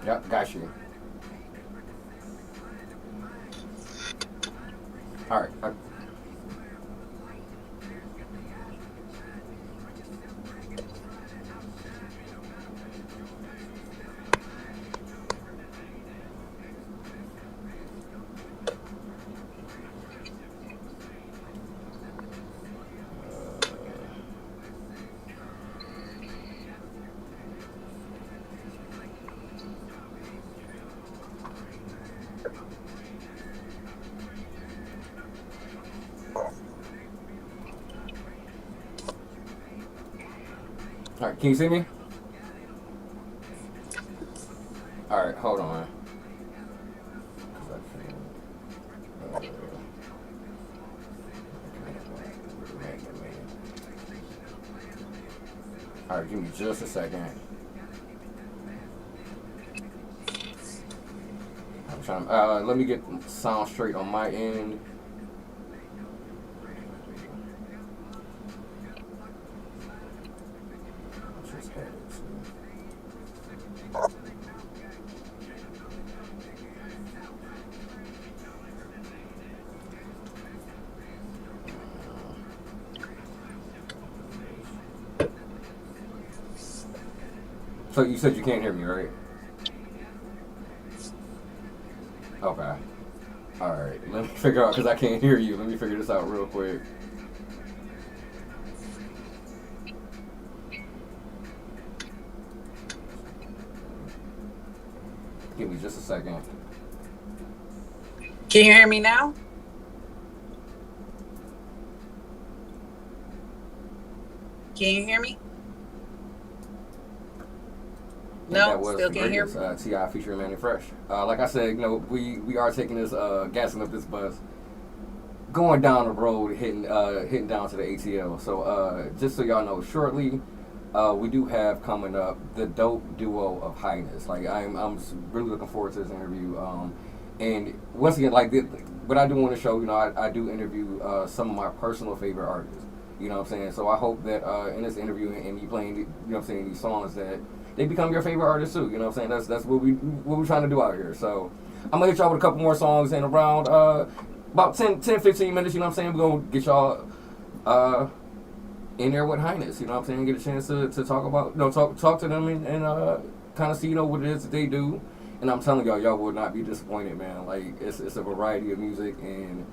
Yep, got you. All right. All right, can you see me? All right, hold on. All right, give me just a second. I'm trying. Let me get sound straight on my end. So you said you can't hear me, right? Okay. All right. Let me figure out because I can't hear you. Let me figure this out real quick. Give me just a second. Can you hear me now? Can you hear me? No, that was still can't hear me. T.I. featuring Manny Fresh. Like I said, we are taking this, gassing up this bus, going down the road, hitting down to the ATL. So just so y'all know, shortly, we do have coming up the dope duo of HIghness. Like I'm really looking forward to this interview. And once again, like what I do on the show, I do interview some of my personal favorite artists. You know what I'm saying? So I hope that in this interview and you playing, what I'm saying, these songs that they become your favorite artists too. You know what I'm saying? That's what we're trying to do out here. So I'm gonna hit y'all with a couple more songs in around about 10, 15 minutes. You know what I'm saying? We're gonna get y'all in there with HIghness. You know what I'm saying? Get a chance to talk about, talk to them and kind of see what it is that they do. And I'm telling y'all will not be disappointed, man. Like it's a variety of music, and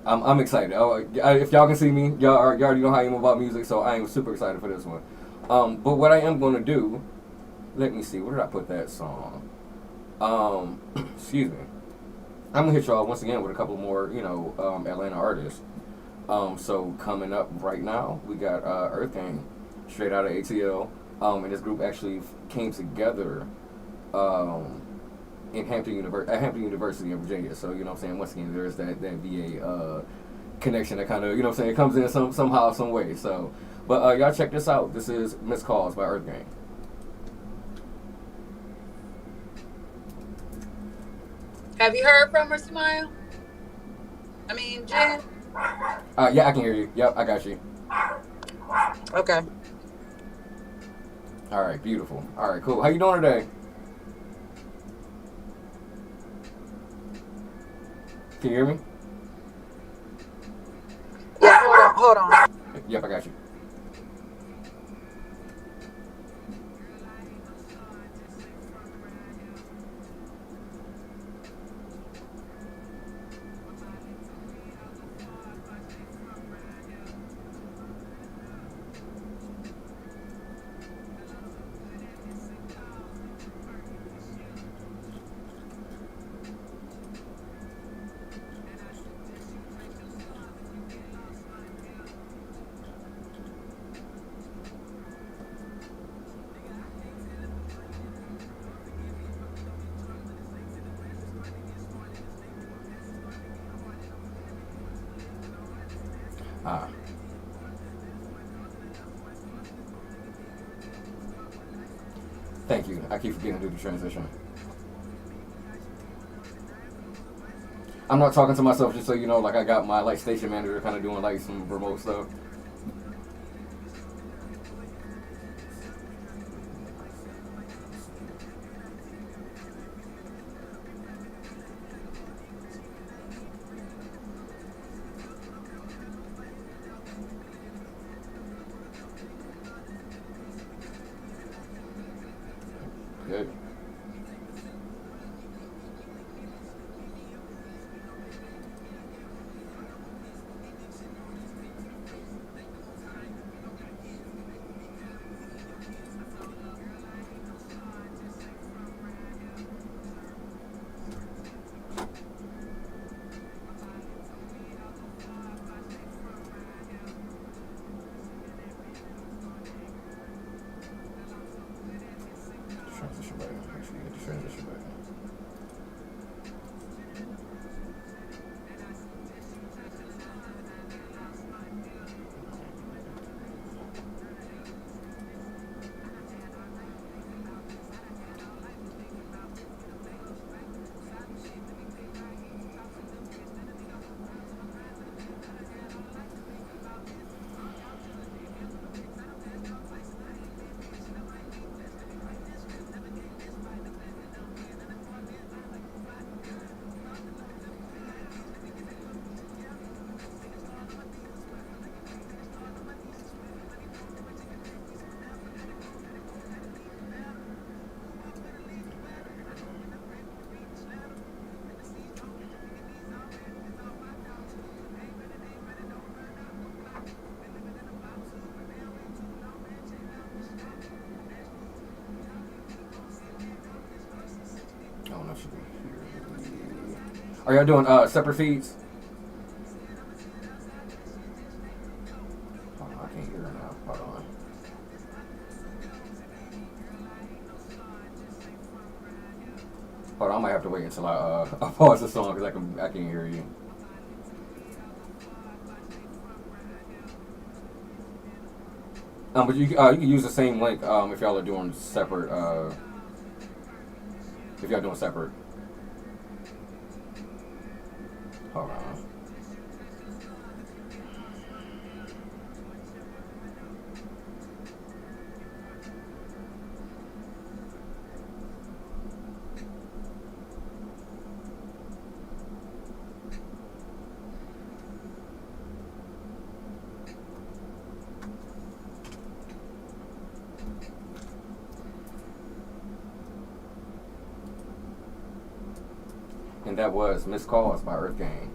I'm excited. If y'all can see me, y'all already know how I am about music, so I am super excited for this one. But what I am gonna do, let me see, where did I put that song? Excuse me. I'm gonna hit y'all once again with a couple more, Atlanta artists. So coming up right now, we got Earth Gang, straight out of ATL. And this group actually came together in Hampton University in Virginia. So, you know what I'm saying, once again, there's that VA connection that kind of, it comes in somehow, some way. So, but y'all check this out. This is Missed Calls by Earth Gang. Have you heard from her, Smile? I mean, Jen? Yeah, I can hear you. Yep, I got you. Okay. All right, beautiful. All right, cool. How you doing today? Can you hear me? Yeah, hold on. Yep, I got you. Thank you. I keep forgetting to do the transition. I'm not talking to myself, just so you know. Like I got my station manager kind of doing some remote stuff. actually hit the transition button. I don't know if you can hear me. Are y'all doing separate feeds? Oh, I can't hear her now. Hold on. Hold on, I might have to wait until I pause the song because I can't hear you. But you can use the same link if y'all are doing separate. If y'all doing separate. Hold on. And that was Missed Calls by Earth Gang.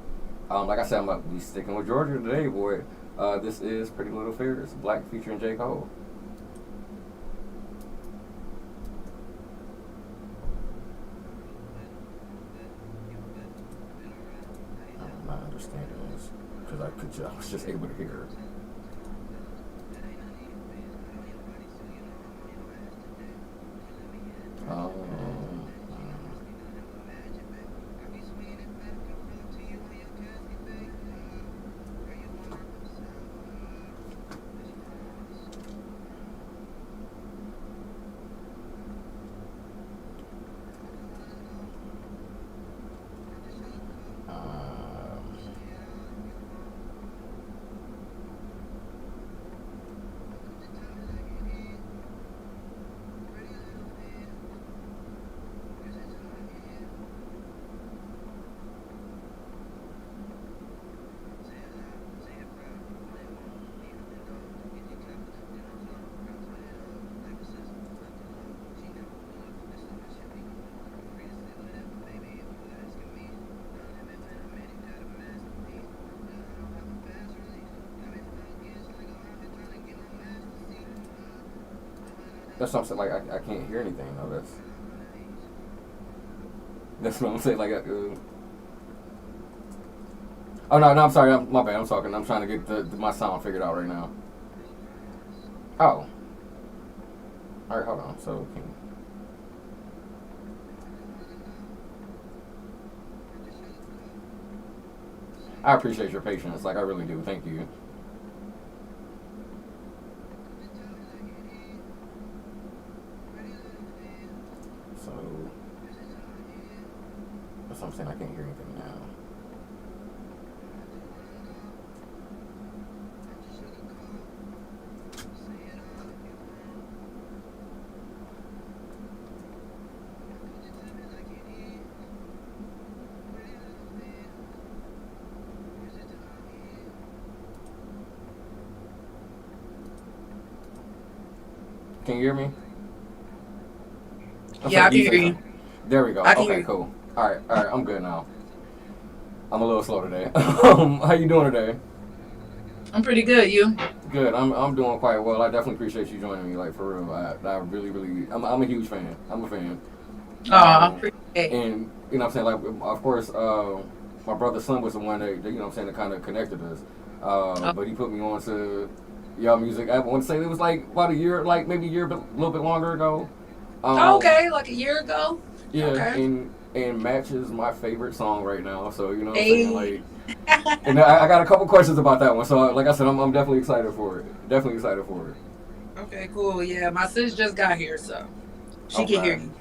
Like I said, I'm gonna be sticking with Georgia today, boy. This is Pretty Little Fears, Black featuring J. Cole. I'm not understanding this because I was just able to hear it. Um, that's something like I can't hear anything. No, that's what I'm saying. Like, oh no, I'm sorry. My bad. I'm talking. I'm trying to get my sound figured out right now. Oh, all right. Hold on. So, I appreciate your patience. Like, I really do. Thank you. So, that's what I'm saying. I can't hear anything now. Can you hear me? I'm Yeah, sorry, I do you can say hear you. something? There we go. I can hear Okay, you. cool. All right. I'm good now. I'm a little slow today. How you doing today? I'm pretty good. You? Good. I'm doing quite well. I definitely appreciate you joining me. Like for real. I really I'm a huge fan. I'm a fan. Oh, I Um, appreciate it. and you know what I'm saying, like of course my brother Slim was the one that you know what I'm saying that kind of connected us. Oh, But he put me on to y'all music. I want to say it was like about a year, like maybe a year, but a little bit longer ago. Okay, like a year ago. Yeah, Okay. and matches my favorite song right now. So you know what I'm saying, Hey. like, and I got a couple questions about that one. So like I said, I'm definitely excited for it. Definitely excited for it. Okay, cool. Yeah, my sis just got here, so she can hear Okay. you.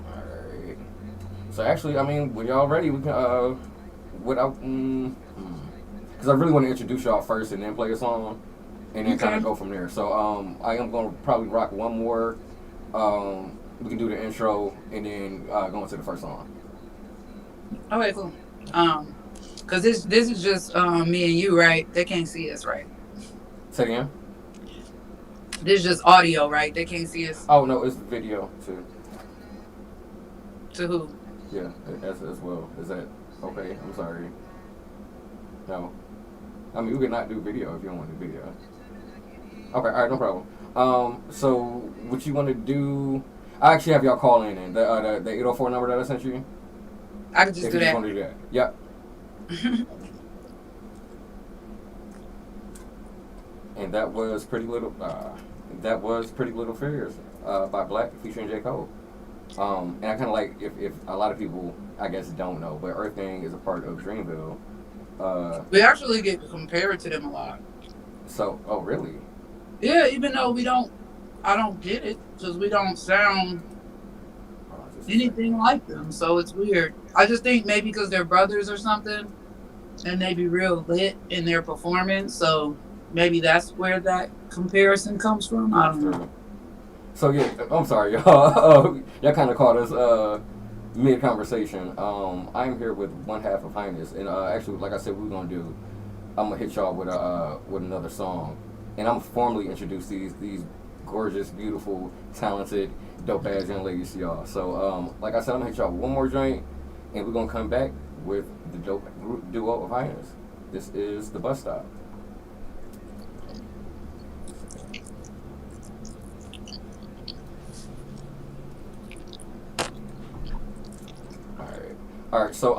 All right. So actually, I mean, when y'all ready, we can without because I really want to introduce y'all first and then play a song and then kind Okay. of go from there. So I am gonna probably rock one more. We can do the intro and then go into the first song. Okay, cool. Um, cause this is just me and you, right? They can't see us, right? Say it again. This is just audio, right? They can't see us. Oh no, it's video too. To who? Yeah, as well. Is that okay? I'm sorry. No, I mean we could not do video if you don't want to do video. Okay, all right, no problem. So what you want to do? I actually have y'all call in the 804 number that I sent you. I can just If do you just that. want to do that, yep. And that was Pretty Little. That was Pretty Little Fears by Black featuring J Cole. And I kind of like if a lot of people I guess don't know, but Earth Gang is a part of Dreamville. Uh, We actually get compared to them a lot. so oh really? Yeah, even though I don't get it because we don't sound Hold on just a anything second. like them. So it's weird. I just think maybe because they're brothers or something, and they be real lit in their performance. So maybe that's where that comparison comes from. I That's don't know. true. So yeah, I'm sorry, y'all. Y'all kind of caught us mid conversation. I'm here with one half of HIghness, and actually, like I said, we're gonna do. I'm gonna hit y'all with another song, and I'm formally introduce these gorgeous, beautiful, talented, dope ass young ladies to y'all. So like I said, I'm gonna hit y'all with one more joint, and we're gonna come back with the dope duo of HIghness. This is the bus stop. All right, all right. So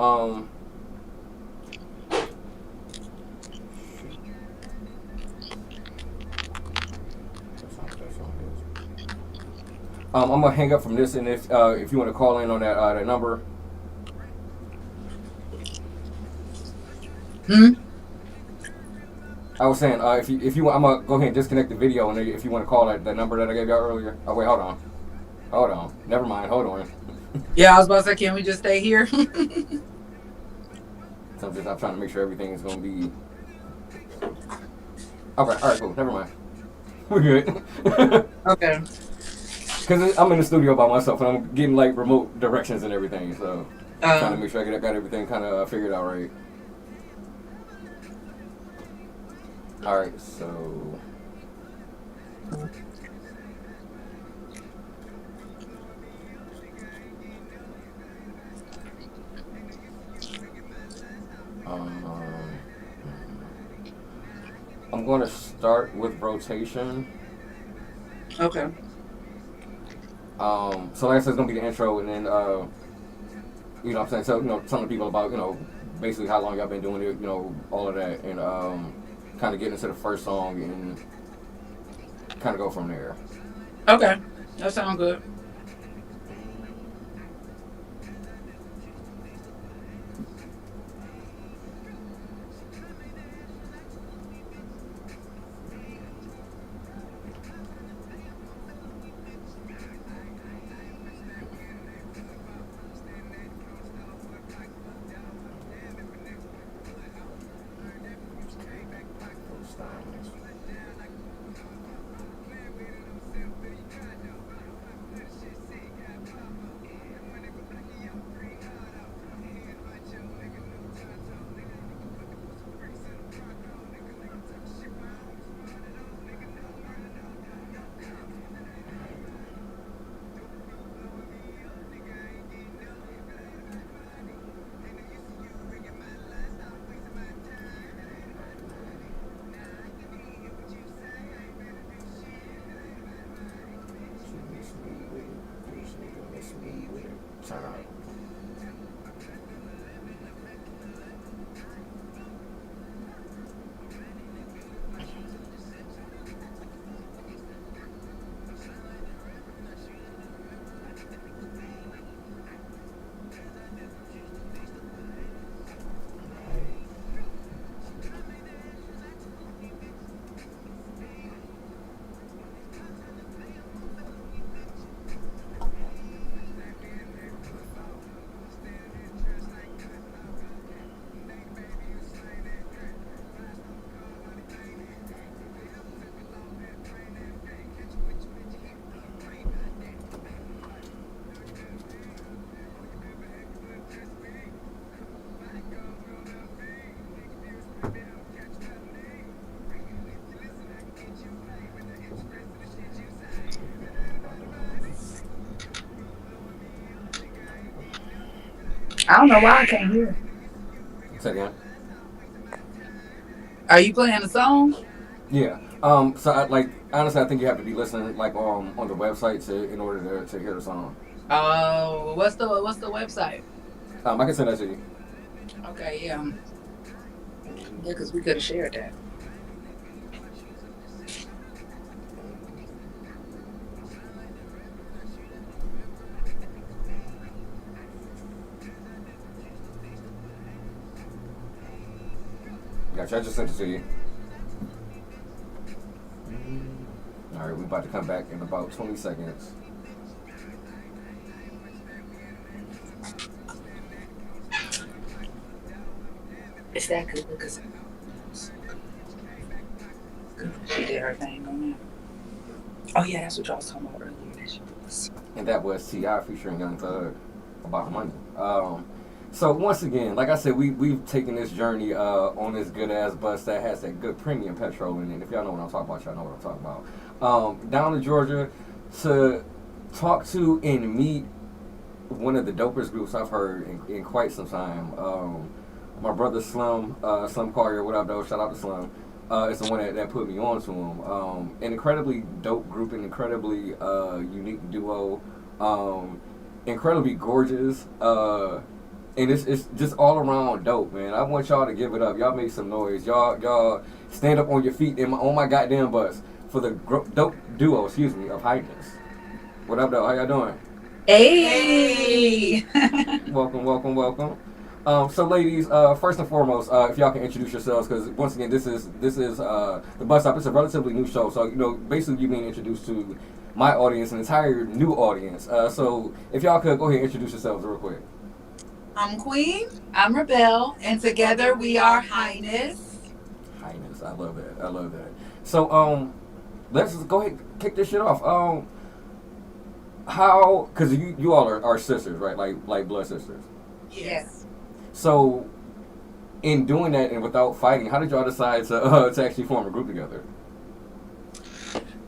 that's not what that song is. I'm gonna hang up from this, and if you want to call in on that number, Hmm? I was saying if you want, I'm gonna go ahead and disconnect the video, and if you want to call that number that I gave y'all earlier. Oh wait, hold on, never mind, hold on. Yeah, I was about to say, can we just stay here? So I'm trying to make sure everything is gonna be okay. All right, cool. Never mind, we're good. Okay. Because I'm in the studio by myself, and I'm getting like remote directions and everything, so trying to Um, make sure got everything kind of figured out right. All right, so um, I'm going to start with rotation. okay. So like I said, it's gonna be the intro, and then you know what I'm saying. So telling people about basically how long y'all been doing it, all of that, and kind of getting into the first song and kind of go from there. Okay. That sounds good. First songs. I don't know why I can't hear. Say it again. Are you playing a song? Yeah. So like honestly, I think you have to be listening like on the website in order to hear the song. Oh, what's the website? I can send that to you. Okay, yeah, yeah, because we could have shared that. Gotcha. I just sent it to you. All right, we about to come back in about 20 seconds. Is that good? Because she did her thing on that. Oh yeah, that's what y'all was talking about earlier. And that was Ti featuring Young Thug about money. So once again, like I said, we've taken this journey on this good ass bus that has that good premium petrol in it. If y'all know what I'm talking about, y'all know what I'm talking about. Down to Georgia to talk to and meet one of the dopest groups I've heard in quite some time. My brother Slim, Slim Collier, what up though? Shout out to Slim. Is the one that put me on to him. An incredibly dope group, an incredibly unique duo, incredibly gorgeous, and it's just all around dope, man. I want y'all to give it up. Y'all make some noise. Y'all stand up on your feet on my goddamn bus for the dope duo, excuse me, of HIghness. What up though? How y'all doing? Hey. Welcome, welcome, welcome. So, ladies, first and foremost, if y'all can introduce yourselves, because once again, this is the bus stop. It's a relatively new show, so basically, you being introduced to my audience, an entire new audience. So, if y'all could go ahead and introduce yourselves real quick. I'm Queen. I'm Rebel, and together we are HIghness. HIghness, I love that. I love that. So, let's just go ahead and kick this shit off. How? Because you all are sisters, right? Like blood sisters. Yes. So, in doing that and without fighting, how did y'all decide to actually form a group together?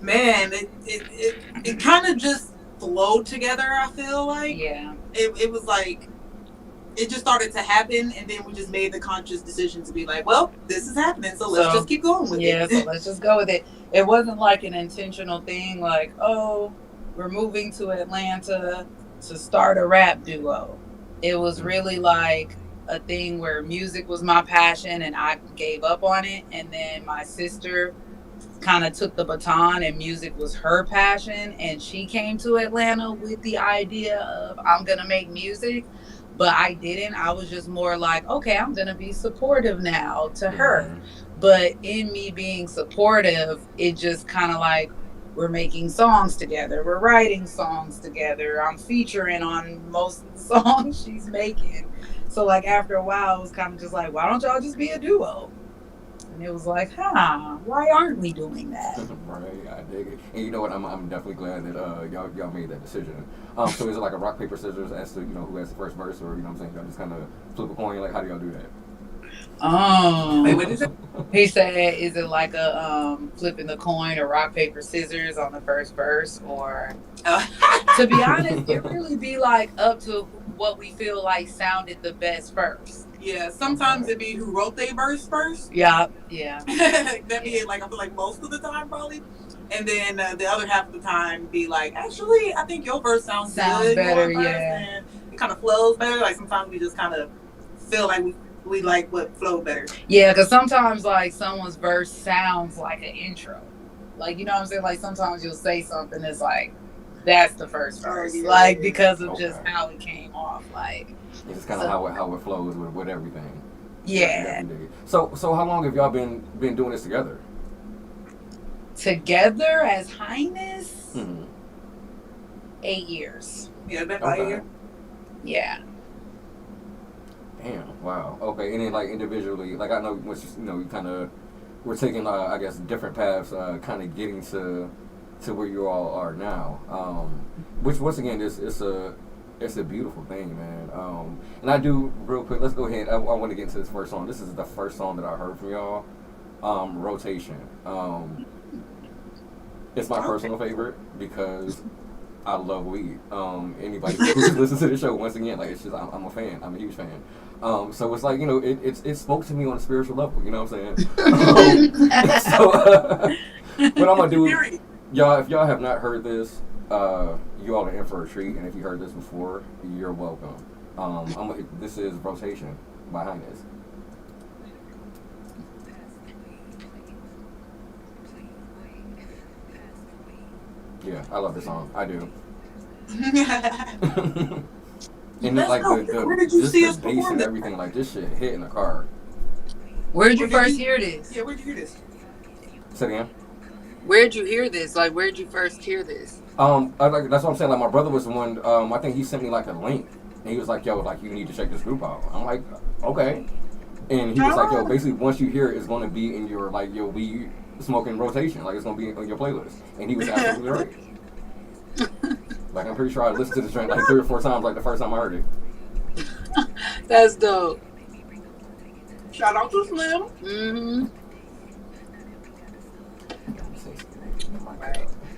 Man, it kind of just flowed together. I feel like Yeah. it was like it just started to happen, and then we just made the conscious decision to be like, well, this is happening, so let's just keep going with it. Yeah, so let's just go with it. It wasn't like an intentional thing, like, oh, we're moving to Atlanta to start a rap duo. It was really like a thing where music was my passion and I gave up on it, and then my sister kind of took the baton and music was her passion, and she came to Atlanta with the idea of I'm gonna make music, but I didn't. I was just more like, okay, I'm gonna be supportive now to her. But in me being supportive, it just kind of like we're making songs together, we're writing songs together, I'm featuring on most of the songs she's making. So like after a while, it was kind of just like, why don't y'all just be a duo? And it was like, why aren't we doing that? Right, I dig it. And you know what? I'm definitely glad that y'all made that decision. So is it like a rock paper scissors as to who has the first verse, or what I'm saying, y'all just kind of flip a coin? Like, how do y'all do that? Wait, what is it? He said, is it like a flipping the coin or rock paper scissors on the first verse, or to be honest, it really be like up to what we feel like sounded the best first. Yeah, sometimes it be who wrote their verse first. Yeah. That be like I feel like most of the time probably, and then the other half of the time be like, actually, I think your verse sounds good, better. Your verse, Yeah, and it kind of flows better. Like sometimes we just kind of feel like we like what flowed better. Yeah, because sometimes like someone's verse sounds like an intro, like what I'm saying. Like sometimes you'll say something that's like that's the first verse, like because of just how it came off, like. It's just kind of how it flows with everything. Yeah. So how long have y'all been doing this together? Together as HIghness? Mm-hmm. 8 years. Yeah, about 5 years. Yeah. Damn. Wow. Okay. And then like individually, like I know once you kind of we're taking I guess different paths, kind of getting to where you all are now. Which once again it's a beautiful thing, man. And I do real quick. Let's go ahead. I want to get into this first song. This is the first song that I heard from y'all. Rotation. It's my personal favorite because I love weed. Anybody who listens to the show, once again, like it's just I'm a fan. I'm a huge fan. So it's like it spoke to me on a spiritual level. You know what I'm saying? What I'm gonna do, y'all, if y'all have not heard this, you all are in for a treat. And if you heard this before, you're welcome. This is Rotation by HIghness. Yeah, I love this song. I do. And then, like Where did you just see the us bass perform and this? everything, like this shit hit in the car. Where'd you first hear this? Yeah, where'd you hear this? Say it again. Where'd you hear this? Like, where'd you first hear this? That's what I'm saying. Like my brother was the one. I think he sent me like a link, and he was like, "Yo, like you need to check this group out." I'm like, "Okay," and he was like, "Yo, basically once you hear it, it's gonna be in your like your weed smoking rotation. Like it's gonna be on your playlist." And he was absolutely right. Like I'm pretty sure I listened to this joint like 3 or 4 times, like the first time I heard it. That's dope. Shout out to Slim. Mm-hmm.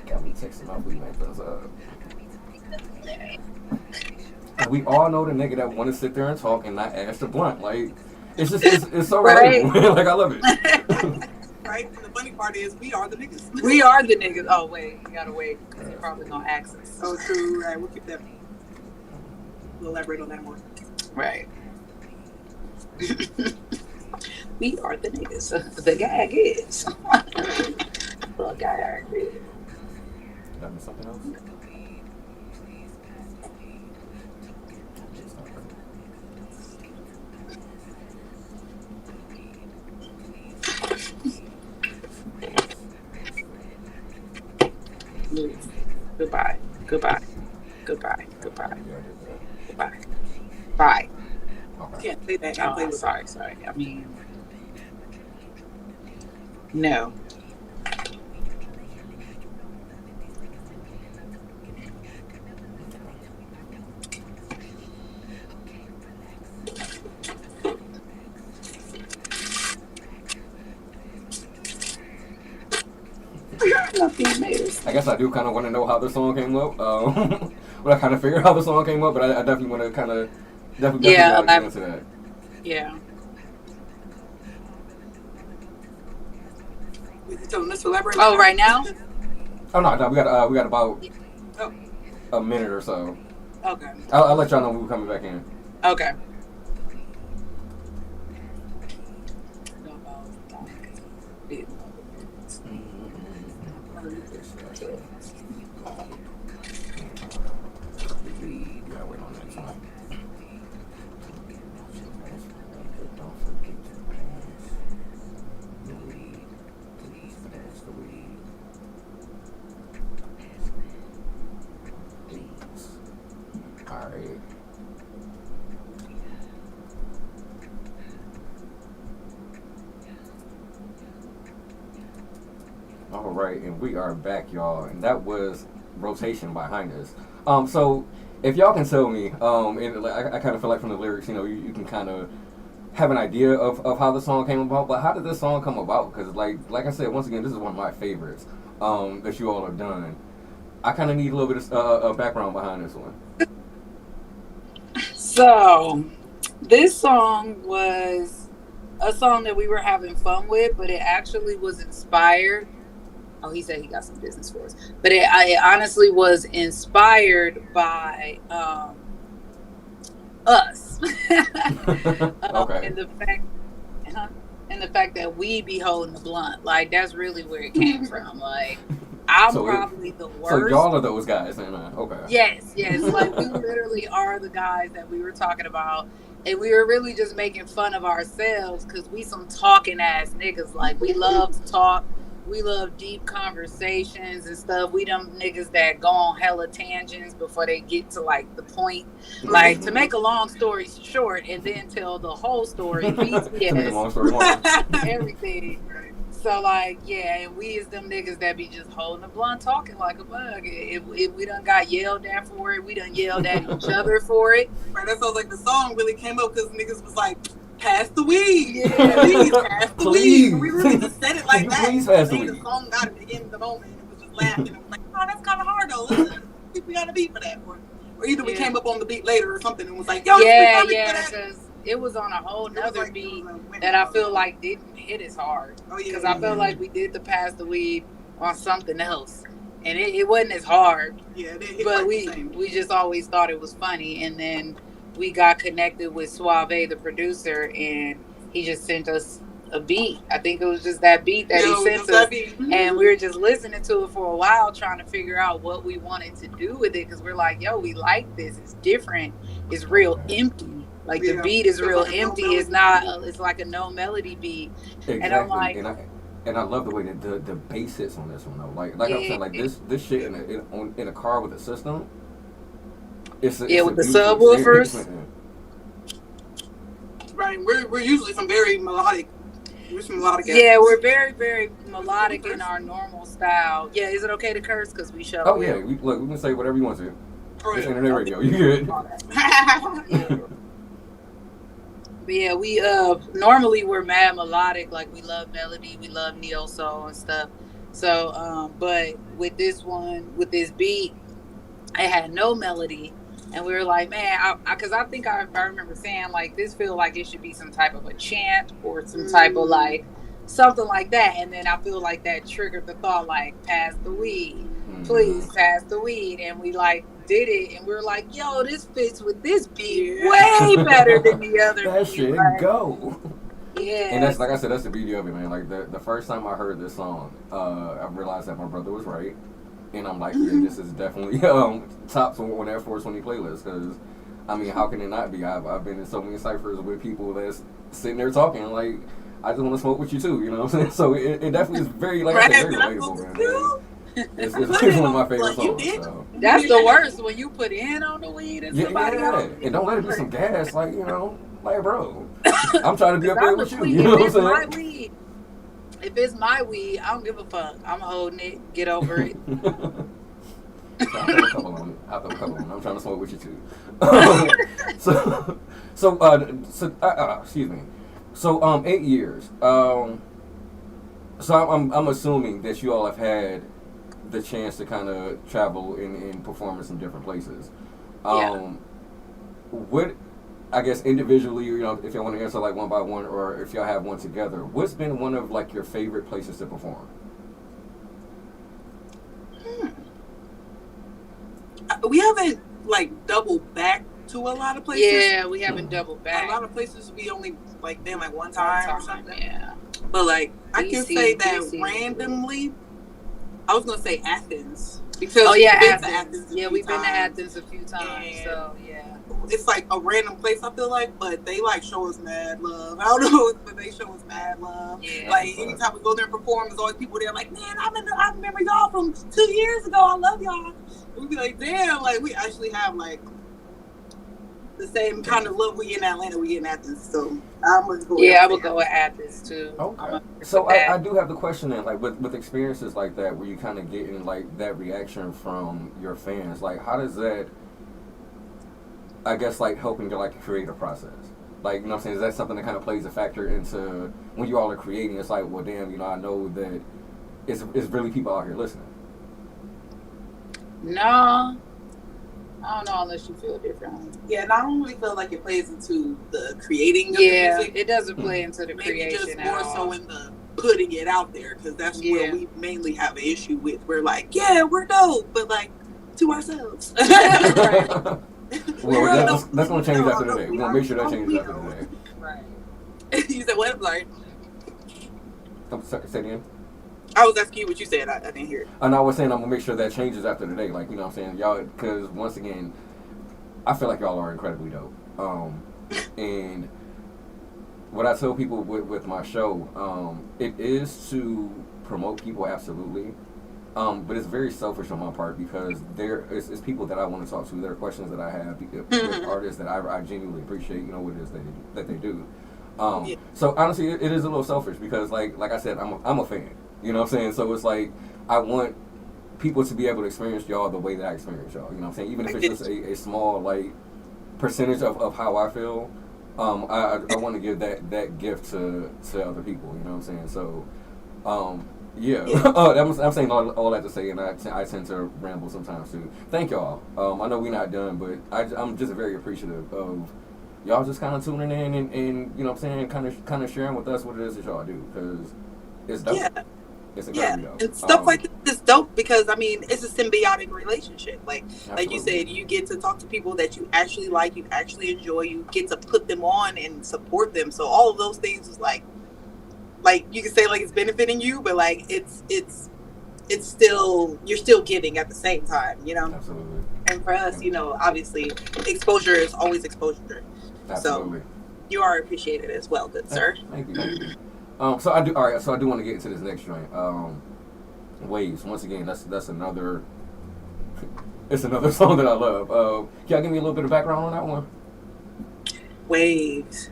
Got me texting my weed man because we all know the nigga that want to sit there and talk and not ask the blunt. Like it's just it's so right. relatable. Like I love it. Right? And the funny part is we are the niggas. We are the niggas. Oh wait, you gotta wait because you're probably gonna ask us. Oh, true. Right, we'll keep that. We'll elaborate on that more. Right. We are the niggas. The gag is. The gag is. That means something else. Goodbye. Goodbye. Goodbye. Goodbye. Goodbye. Bye. Okay. Can't say that. Can't play Oh, with sorry. I mean, no. I guess I do kind of want to know how the song came up. But I kind of figured how the song came up, but I definitely want to kind of definitely Yeah, get into that. Yeah. So let's elaborate. Oh, right now? Oh no, we got about Oh. a minute or so. Okay. I'll let y'all know when we're coming back in. Okay. Yeah, wait on that time. Alright. Alright, and we are back, y'all. And that was Rotation by HIghness. So if y'all can tell me, and I kind of feel like from the lyrics, you can kind of have an idea of how the song came about. But how did this song come about? Because like I said, once again, this is one of my favorites that you all have done. I kind of need a little bit of background behind this one. So, this song was a song that we were having fun with, but it actually was inspired. Oh, he said he got some business for us. But it honestly was inspired by us. Okay. And the fact that we be holding the blunt. Like, that's really where it came from. Like, I'm probably the worst. So y'all are those guys, and okay. Yes. Like, we literally are the guys that we were talking about. And we were really just making fun of ourselves because we some talking ass niggas. Like, we love to talk. We love deep conversations and stuff. We them niggas that go on hella tangents before they get to like the point. Like, to make a long story short and then tell the whole story. Everything. So like, yeah, and we is them niggas that be just holding the blunt talking like a bug. If we done got yelled at for it, we done yelled at each other for it. Right, that sounds like the song really came up because niggas was like, pass the weed. Yeah. Please pass the Please. weed. We really just said it like that. Please pass the weed. The song got it in the moment. It was just laughing. It was like, oh, that's kind of hard though. Listen, think we got a beat for that, or either we Yeah. came up on the beat later or something and was like, yo, Yeah, we yeah, for that. because it was on a whole It was nother like- beat it was like that I feel like didn't hit as hard. Oh yeah, Because I felt like we did the Pass the Weed on something else. And it wasn't as hard. yeah, it But wasn't the same. we just always thought it was funny. And then we got connected with Suave, the producer, and he just sent us a beat. I think it was just that beat that he sent us. And we were just listening to it for a while, trying to figure out what we wanted to do with it. Because we're like, yo, we like this. It's different. It's real empty. Like the beat is real empty. It's not. It's like a no melody beat. Exactly. And I'm like, and I love the way that the bass hits on this one though. Like I'm saying, like this shit in a car with a system. It's with the subwoofers. Right, we're usually some very melodic. We're some melodic. Yeah, we're very, very melodic in our normal style. Yeah, is it okay to curse? Because we show. Oh yeah, we can say whatever you want to. It's internet radio. You good? Yeah. But yeah, we normally we're mad melodic, like we love melody, we love neo soul and stuff. So but with this one, with this beat, I had no melody, and we were like, man, because I think I remember saying like this feel like it should be some type of a chant or some type of like something like that, and then I feel like that triggered the thought like pass the weed, please pass the weed, and we like did it, and we were like, yo, this fits with this beat way better than the other that beat. shit Like, go. yeah. And that's like I said, that's the beauty of it, man. Like the first time I heard this song, I realized that my brother was right, and I'm like, yeah, this is definitely tops on Air Force 20 playlist. Because I mean, how can it not be? I've been in so many ciphers with people that's sitting there talking like, I just want to smoke with you too. You know what I'm saying? So it definitely is very, like I said, very relatable, man. It's one of my favorite songs. So. That's the worst when you put in on the weed and somebody else. And don't let it be some gas, like like bro. I'm trying to be up there with you. You know If what I'm saying? If it's my weed, I don't give a fuck. I'm holding it. Get over it. I'll throw a couple on it. I'm trying to smoke with you too. Excuse me. So 8 years. So I'm assuming that you all have had the chance to kind of travel and perform in some different places. What, I guess individually, if you want to answer like one by one, or if y'all have one together, what's been one of like your favorite places to perform? We haven't like doubled back to a lot of places. Yeah, we haven't doubled back. A lot of places we only like been like one time or something. Yeah. But like I can say that DC. randomly, I was gonna say Athens because Athens. Yeah, we've been to Athens a few times. And so yeah, it's like a random place. I feel like, but they like show us mad love. I don't know, but they show us mad love. Yeah. Like anytime we go there and perform, there's always people there like, man, I remember y'all from 2 years ago. I love y'all. We'd be like, damn, like we actually have like the same kind of love we get in Atlanta, we get in Athens. So I'm gonna go. Yeah, I would go with Athens too. Okay. So I do have the question then, like with experiences like that, where you kind of getting like that reaction from your fans, like how does that, I guess, like helping your like creative process? Like, you know what I'm saying? Is that something that kind of plays a factor into when you all are creating? It's like, well, damn, I know that it's really people out here listening. No. I don't know unless you feel differently. Yeah, and I don't really feel like it plays into the creating of the music. It doesn't play into the Maybe creation just at more all. so in the putting it out there, because that's where we mainly have an issue with. We're like, yeah, we're dope, but like to ourselves. Well, that's going to change after today. We're going to make sure that changes after today. Right. You said what? I'm sorry. Say it again. I was asking you what you said. I didn't hear it. And I was saying I'm going to make sure that changes after today. Like, you know what I'm saying? Y'all, because once again, I feel like y'all are incredibly dope. And what I tell people with my show, it is to promote people, absolutely. But it's very selfish on my part, because it's people that I want to talk to. There are questions that I have with artists that I genuinely appreciate, what it is that they do. So honestly, it is a little selfish, because like I said, I'm a fan. You know what I'm saying? So it's like I want people to be able to experience y'all the way that I experience y'all. You know what I'm saying? Even if it's just a small like percentage of how I feel, I want to give that gift to other people. You know what I'm saying? So Yeah. Yeah. I'm saying all that to say, and I tend to ramble sometimes too. Thank y'all. I know we're not done, but I'm just very appreciative of y'all just kind of tuning in and you know what I'm saying, kind of sharing with us what it is that y'all do, because it's dope. Yeah. It's Yeah, incredibly dope. and stuff like this is dope because I mean it's a symbiotic relationship. Like you Absolutely. said, you get to talk to people that you actually like, you actually enjoy, you get to put them on and support them. So all of those things is like you can say like it's benefiting you, but like it's still you're still giving at the same time, you know. Absolutely. And for us, you know, obviously exposure is always exposure. Absolutely. So you are appreciated as well, good sir. Thank you. Thank you. So I do. All right. So I do want to get into this next joint. Waves. Once again, that's another. It's another song that I love. Can y'all give me a little bit of background on that one? Waves.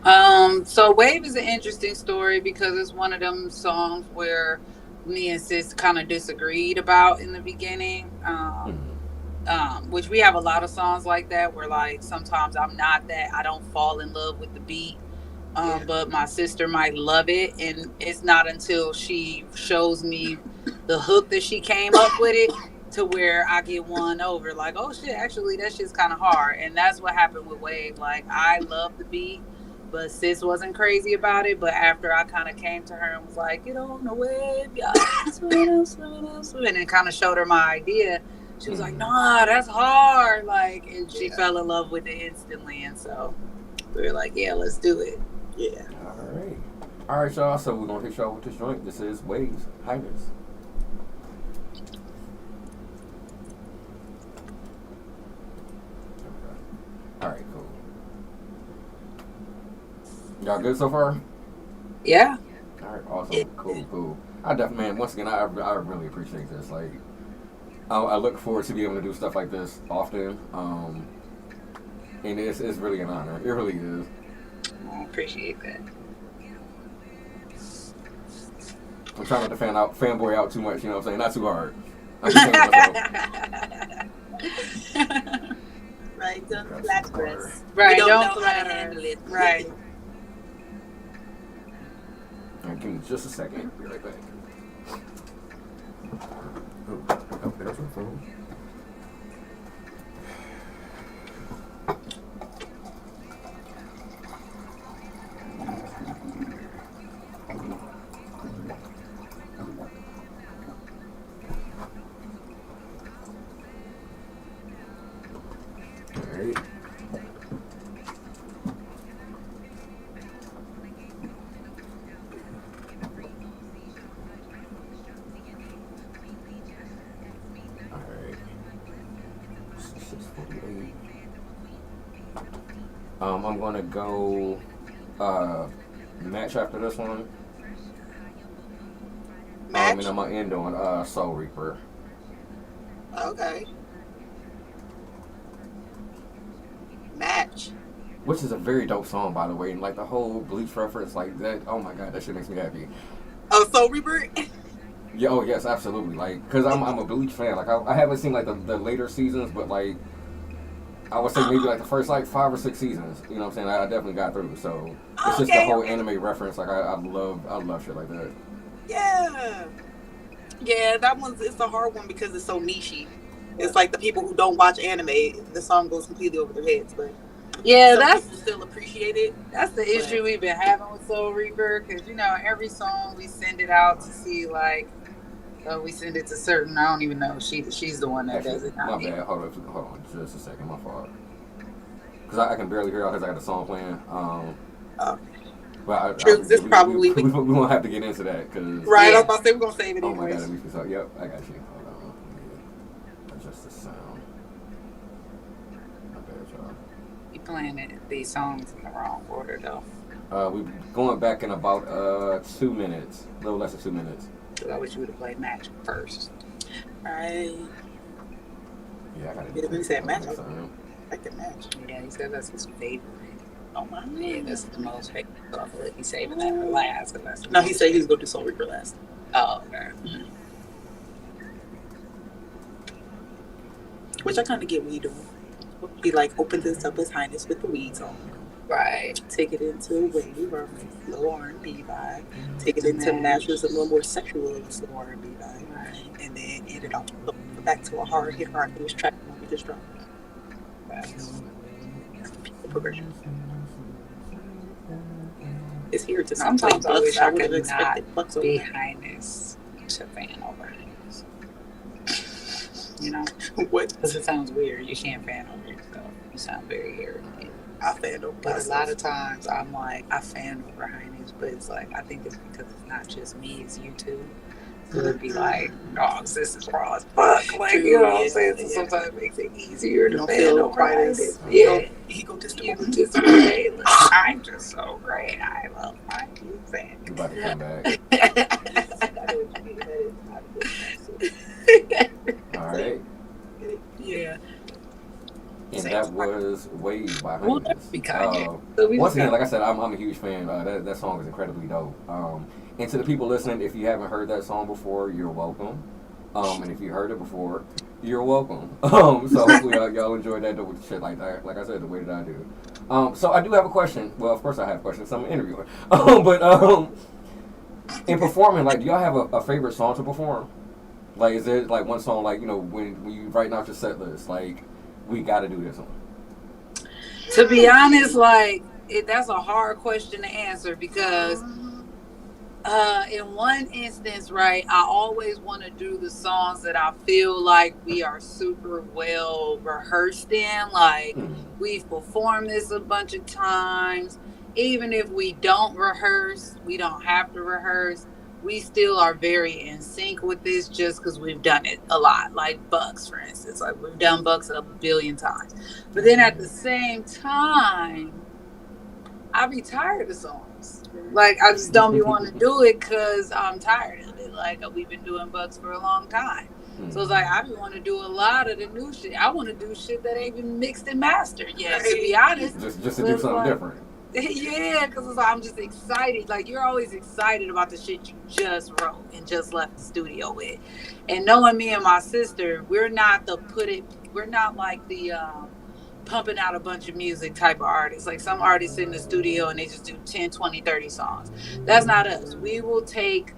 So Wave is an interesting story because it's one of them songs where me and sis kind of disagreed about in the beginning. Which we have a lot of songs like that where like sometimes I don't fall in love with the beat. But my sister might love it, and it's not until she shows me the hook that she came up with it to where I get won over. Like, oh shit, actually that shit's kind of hard, and that's what happened with Wave. Like, I love the beat, but sis wasn't crazy about it. But after I kind of came to her and was like, get on the wave, y'all, and then kind of showed her my idea. She was like, nah, that's hard. Like, and she fell in love with it instantly, and so we were like, yeah, let's do it. Yeah. All right, y'all. So we're gonna hit y'all with this joint. This is Waves, HIghness. All right, cool. Y'all good so far? Yeah. All right, awesome, cool. I definitely, man. Once again, I really appreciate this. Like, I look forward to being able to do stuff like this often. And it's really an honor. It really is. I appreciate that. I'm trying not to fanboy out too much, you know what I'm saying? Not too hard. I'm just saying myself. Right, don't flatter us. Right, don't don't know how to flatter handle it. Right. All right, give me just a second. Be right back. Oh, there's my phone. I'm gonna go match after this one. Match? And I'm gonna end on Soul Reaper. Okay. Match. Which is a very dope song, by the way, and like the whole Bleach reference, like that. Oh my god, that shit makes me happy. Oh, Soul Reaper. Yeah, oh yes, absolutely. Like, cause I'm a Bleach fan. Like, I haven't seen like the later seasons, but like I would say maybe like the first like 5 or 6 seasons. You know what I'm saying? I definitely got through. So it's just the whole anime reference. Like I love shit like that. Yeah. Yeah, that one's it's a hard one because it's so nichey. It's like the people who don't watch anime, the song goes completely over their heads. But yeah, some people still appreciate it. That's the issue we've been having with Soul Reaper, because you know every song we send it out to see like. We send it to certain. I don't even know. She's the one that does it. My bad. Hold on, just a second. My fault. Because I can barely hear out because I got the song playing. But this probably we won't have to get into that because right. I was about to say we're gonna save it. Oh my god, let me so. Yep, I got you. Hold on. Adjust the sound. My bad, y'all. You playing these songs in the wrong order though. We're going back in about 2 minutes, a little less than 2 minutes. I wish you would have played Match first. Alright. Yeah, I gotta get it. Said Match. I can Match. Yeah, he said that's his favorite. Oh my. Yeah, that's the most favorite. So I feel like he's saving that for last. No, he said he was going to do Soul Reaper last. Oh, okay. Which I kind of get what he doing. He like opened this up His Highness with the weeds on. Right. Take it into wave or slow R&B vibe. Take it into matches a little more sexual slow R&B vibe, and then end it off back to a hard hit rock blues track when we just dropped. The progression is here to not Sometimes I wish I could not be over. HIghness to fan over HIghness. You know? What? Because it sounds weird. You can't fan over yourself. You sound very arrogant. I fan over But myself. a lot of times I'm like, I fan over HIghness, but it's like, I think it's because it's not just me, it's you too. So it'd be like, oh, this is raw as fuck. Like, you know what I'm saying? So sometimes it makes it easier to fan over HIghness. Yeah. Egotistical. Great. I'm just so great. I love my music. You about to come back. All right. Yeah. And that was Wave by Well, HIghness. Once again, like I said, I'm a huge fan. That song is incredibly dope. And to the people listening, if you haven't heard that song before, you're welcome. And if you heard it before, you're welcome. So hopefully y'all enjoyed that dope shit like that. Like I said, the way that I do. So I do have a question. Well, of course I have questions. I'm an interviewer. But in performing, like, do y'all have a favorite song to perform? Like, is there like one song, like, you know, when you writing out your set list, like, we got to do this one? To be honest, like, that's a hard question to answer because in one instance, right, I always want to do the songs that I feel like we are super well rehearsed in. Like, we've performed this a bunch of times. Even if we don't rehearse, we don't have to rehearse. We still are very in sync with this just because we've done it a lot. Like Bucks, for instance. Like, we've done Bucks a billion times. But then at the same time, I be tired of songs. Like, I just don't be wanting to do it because I'm tired of it. Like, we've been doing Bucks for a long time. So it's like, I be want to do a lot of the new shit. I want to do shit that ain't been mixed and mastered yet, to be honest. Just to do something different. Yeah, because I'm just excited. Like, you're always excited about the shit you just wrote and just left the studio with. And knowing me and my sister, we're not like the pumping out a bunch of music type of artists. Like, some artists in the studio and they just do 10, 20, 30 songs. That's not us. We will take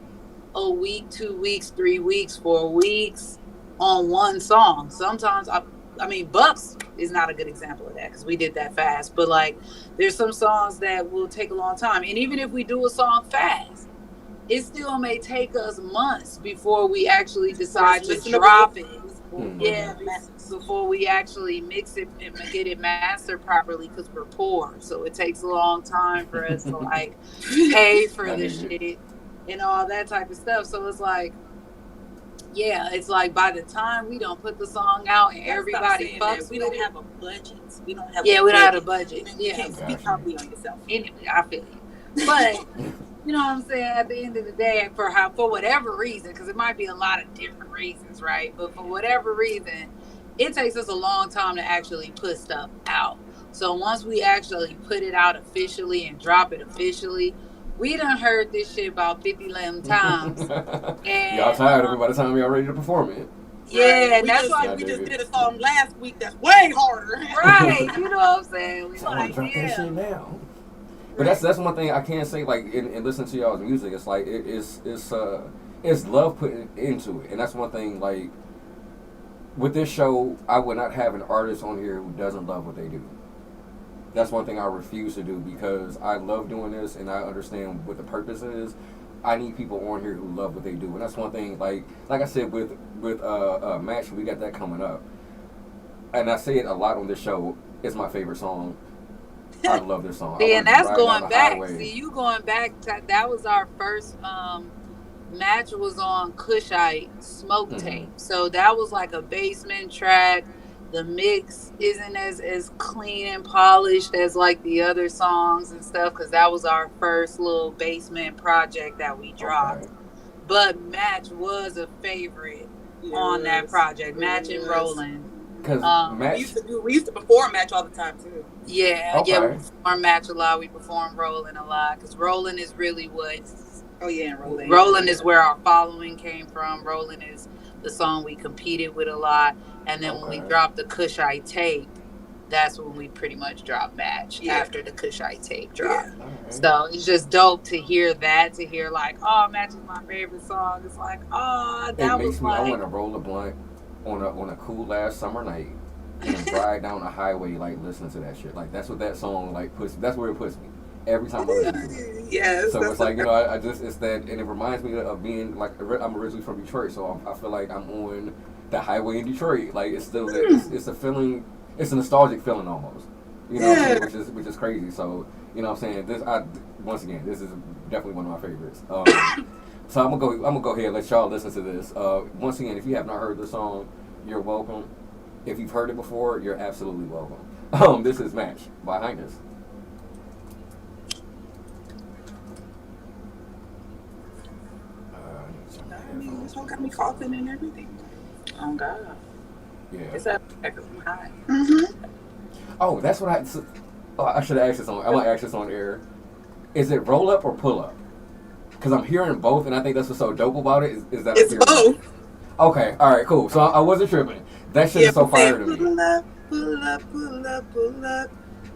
a week, 2 weeks, 3 weeks, 4 weeks on one song. Sometimes I mean, Bucks is not a good example of that because we did that fast. But, like, there's some songs that will take a long time. And even if we do a song fast, it still may take us months before we actually decide to drop it. Yeah, before we actually mix it and get it mastered properly because we're poor. So it takes a long time for us to, like, pay for the shit and all that type of stuff. So it's like, yeah, it's like by the time we don't put the song out and everybody fucks we don't have a budget. We don't have we don't have a budget. You can't speak humbly on yourself. Anyway, I feel you. But you know what I'm saying? At the end of the day, for whatever reason, because it might be a lot of different reasons, right? But for whatever reason, it takes us a long time to actually put stuff out. So once we actually put it out officially and drop it officially, we done heard this shit about 50 times. And y'all tired of it by the time y'all ready to perform it. Yeah, and that's why we just did a song last week that's way harder. Right, you know what I'm saying? We like, drop that shit now. But that's one thing I can't say, like, in listening to y'all's music, it's like it's love put into it. And that's one thing, like, with this show, I would not have an artist on here who doesn't love what they do. That's one thing I refuse to do because I love doing this and I understand what the purpose is. I need people on here who love what they do, and that's one thing. Like I said, with Match, we got that coming up, and I say it a lot on this show. It's my favorite song. I love this song. See, and that's going back. See, you going back. That was our first Match was on Kushite Smoke Tape, so that was like a basement track. The mix isn't as clean and polished as like the other songs and stuff because that was our first little basement project that we dropped. Okay. But Match was a favorite on that project. Match and Roland. Because we used to perform Match all the time too. Yeah, we perform Match a lot. We perform Roland a lot because Roland is really what. Oh yeah, Roland. Roland is where our following came from. Roland is the song we competed with a lot. And then when we dropped the Kushite tape, that's when we pretty much dropped Match after the Kushite tape dropped. Yeah. Alright. So it's just dope to hear that, to hear like, oh, Match is my favorite song. It's like, oh, It that makes was me. I like, want to roll a blunt on a cool last summer night and ride down the highway like listening to that shit. Like that's what that song like puts. That's where it puts me every time I listen to it. Yes. So it's like, you know, I just, it's that, and it reminds me of being like, I'm originally from Detroit, so I feel like I'm on the highway in Detroit. Like it's still there. It's a feeling. It's a nostalgic feeling almost. You know what I'm saying? Which is crazy. So you know what I'm saying. Once again, this is definitely one of my favorites. So I'm gonna go ahead and let y'all listen to this. Once again, if you have not heard the song, you're welcome. If you've heard it before, you're absolutely welcome. This is Match by HIghness. This one got me coughing and everything. oh God, Yeah. it's that high. Mm-hmm. Oh, that's what I should have asked this on. I might ask this on air. Is it roll up or pull up? Because I'm hearing both, and I think that's what's so dope about it. Is that It's both. Okay, all right, cool. So I wasn't tripping. That shit is so fire to me. Pull up, pull up, pull up, pull up,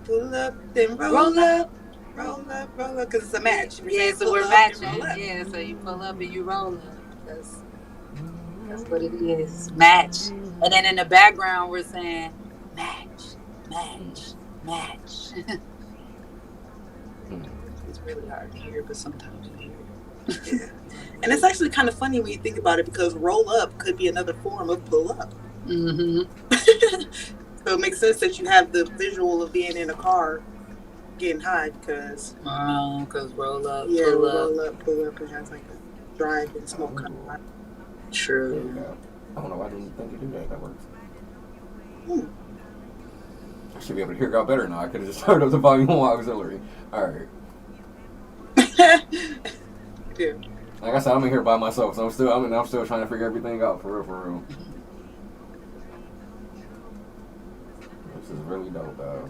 pull up, then roll up, roll up, roll up. Because it's a match. Yeah, so Pull we're up, matching. roll up. Yeah, so you pull up and you roll up. That's what it is. Match. And then in the background we're saying match, match, match. It's really hard to hear, but sometimes you hear it. Yeah. And it's actually kind of funny when you think about it because roll up could be another form of pull up. Mm-hmm. So it makes sense that you have the visual of being in a car getting high because roll up, yeah, pull up. roll up, pull up, it has like a drive and smoke kind of vibe. True. I don't know why I didn't think to do that. That works. Hmm. I should be able to hear y'all better now. I could have just turned up the volume on auxiliary. All right. Yeah. Like I said, I'm in here by myself, so I'm still trying to figure everything out for real. This is really dope, though.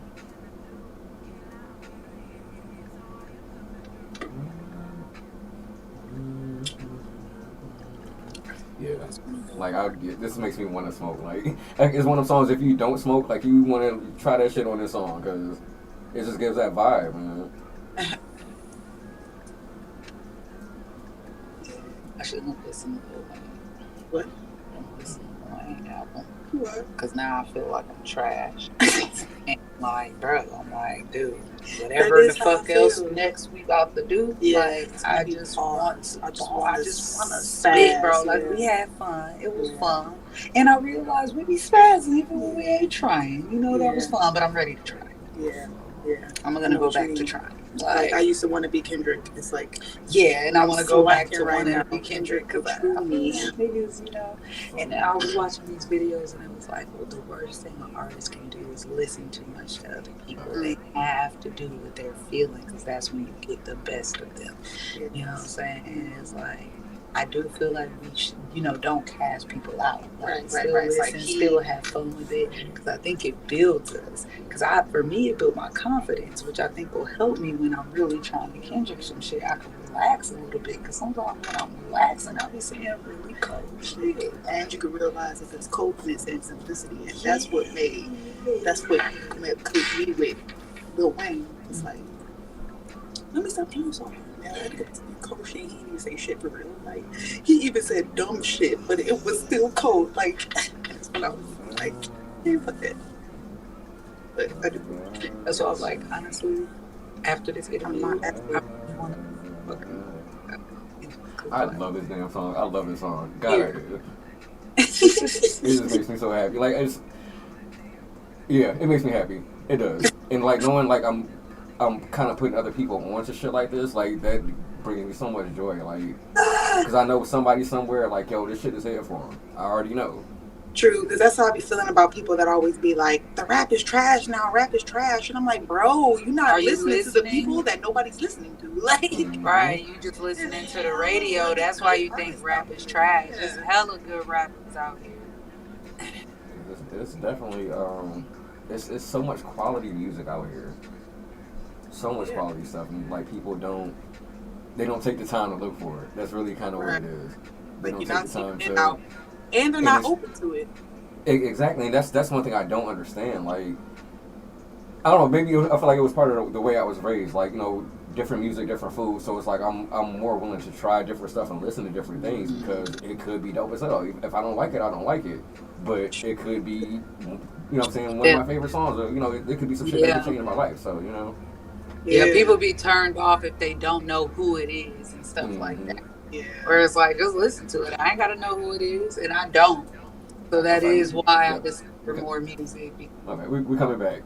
Yeah, like this makes me want to smoke. Like it's one of them songs. If you don't smoke, like you want to try that shit on this song because it just gives that vibe, man. I shouldn't listen to Lil Wayne. What? I don't listen to the Wayne album. What? Because now I feel like I'm trash. And like, bro, I'm like, dude, whatever the fuck else next we about to do, like, I just want to spit, bro. Like, we had fun. It was fun. And I realized we be spazzing even when we ain't trying. You know, that was fun, but I'm ready to try. Yeah. Yeah. I'm going to go back to trying. Like I used to want to be Kendrick. It's like, yeah, and I want to go back to right wanting now. to be Kendrick because I feel niggas, you know. And I was watching these videos and it was like, well, the worst thing an artist can do is listen too much to other people. They have to do what they're feeling because that's when you get the best of them. You know what I'm saying? And it's like, I do feel like we should, you know, don't cast people out. Like, still listen, like still have fun with it because I think it builds us. Because for me, it built my confidence, which I think will help me when I'm really trying to Kendrick some shit. I can relax a little bit because sometimes when I'm relaxing, I'll be saying really cold shit. And you can realize that there's coldness and simplicity, and that's what clicked me with Lil Wayne. It's like, let me stop doing something. I had to get cold shit. He didn't even say shit for real. Like he even said dumb shit, but it was still cold. Like that's what I was like. Yeah, fuck that. But I do. That's why I was like, honestly, after this interview, I love this damn song. I love this song. God, I do. It just makes me so happy. Like it makes me happy. It does. And like knowing like I'm kind of putting other people onto shit like this, like that brings me so much joy. Like, because I know somebody somewhere like, yo, this shit is here for them. I already know. True, because that's how I be feeling about people that always be like, the rap is trash now, rap is trash. And I'm like, bro, you're not listening to the people that nobody's listening to. Like, right, you just listening to the radio. That's why you think rap is trash. There's hella good rappers out here. It's definitely, it's so much quality music out here. So much quality stuff. And like people don't take the time to look for it. That's really kind of what it is. They don't take the time to. And they're not open to it. Exactly, and that's one thing I don't understand. Like, I don't know. Maybe I feel like it was part of the way I was raised. Like, you know, different music, different food. So it's like I'm more willing to try different stuff and listen to different things because it could be dope as hell. If I don't like it, I don't like it. But it could be, you know what I'm saying, one of Yeah. my favorite songs. Or, you know, it could be some shit that Yeah. could change my life. So, you know. Yeah, people be turned off if they don't know who it is and stuff like that. Yeah. Where it's like, just listen to it. I ain't gotta know who it is, and I don't. So that is why I discover more music. Okay, we coming back.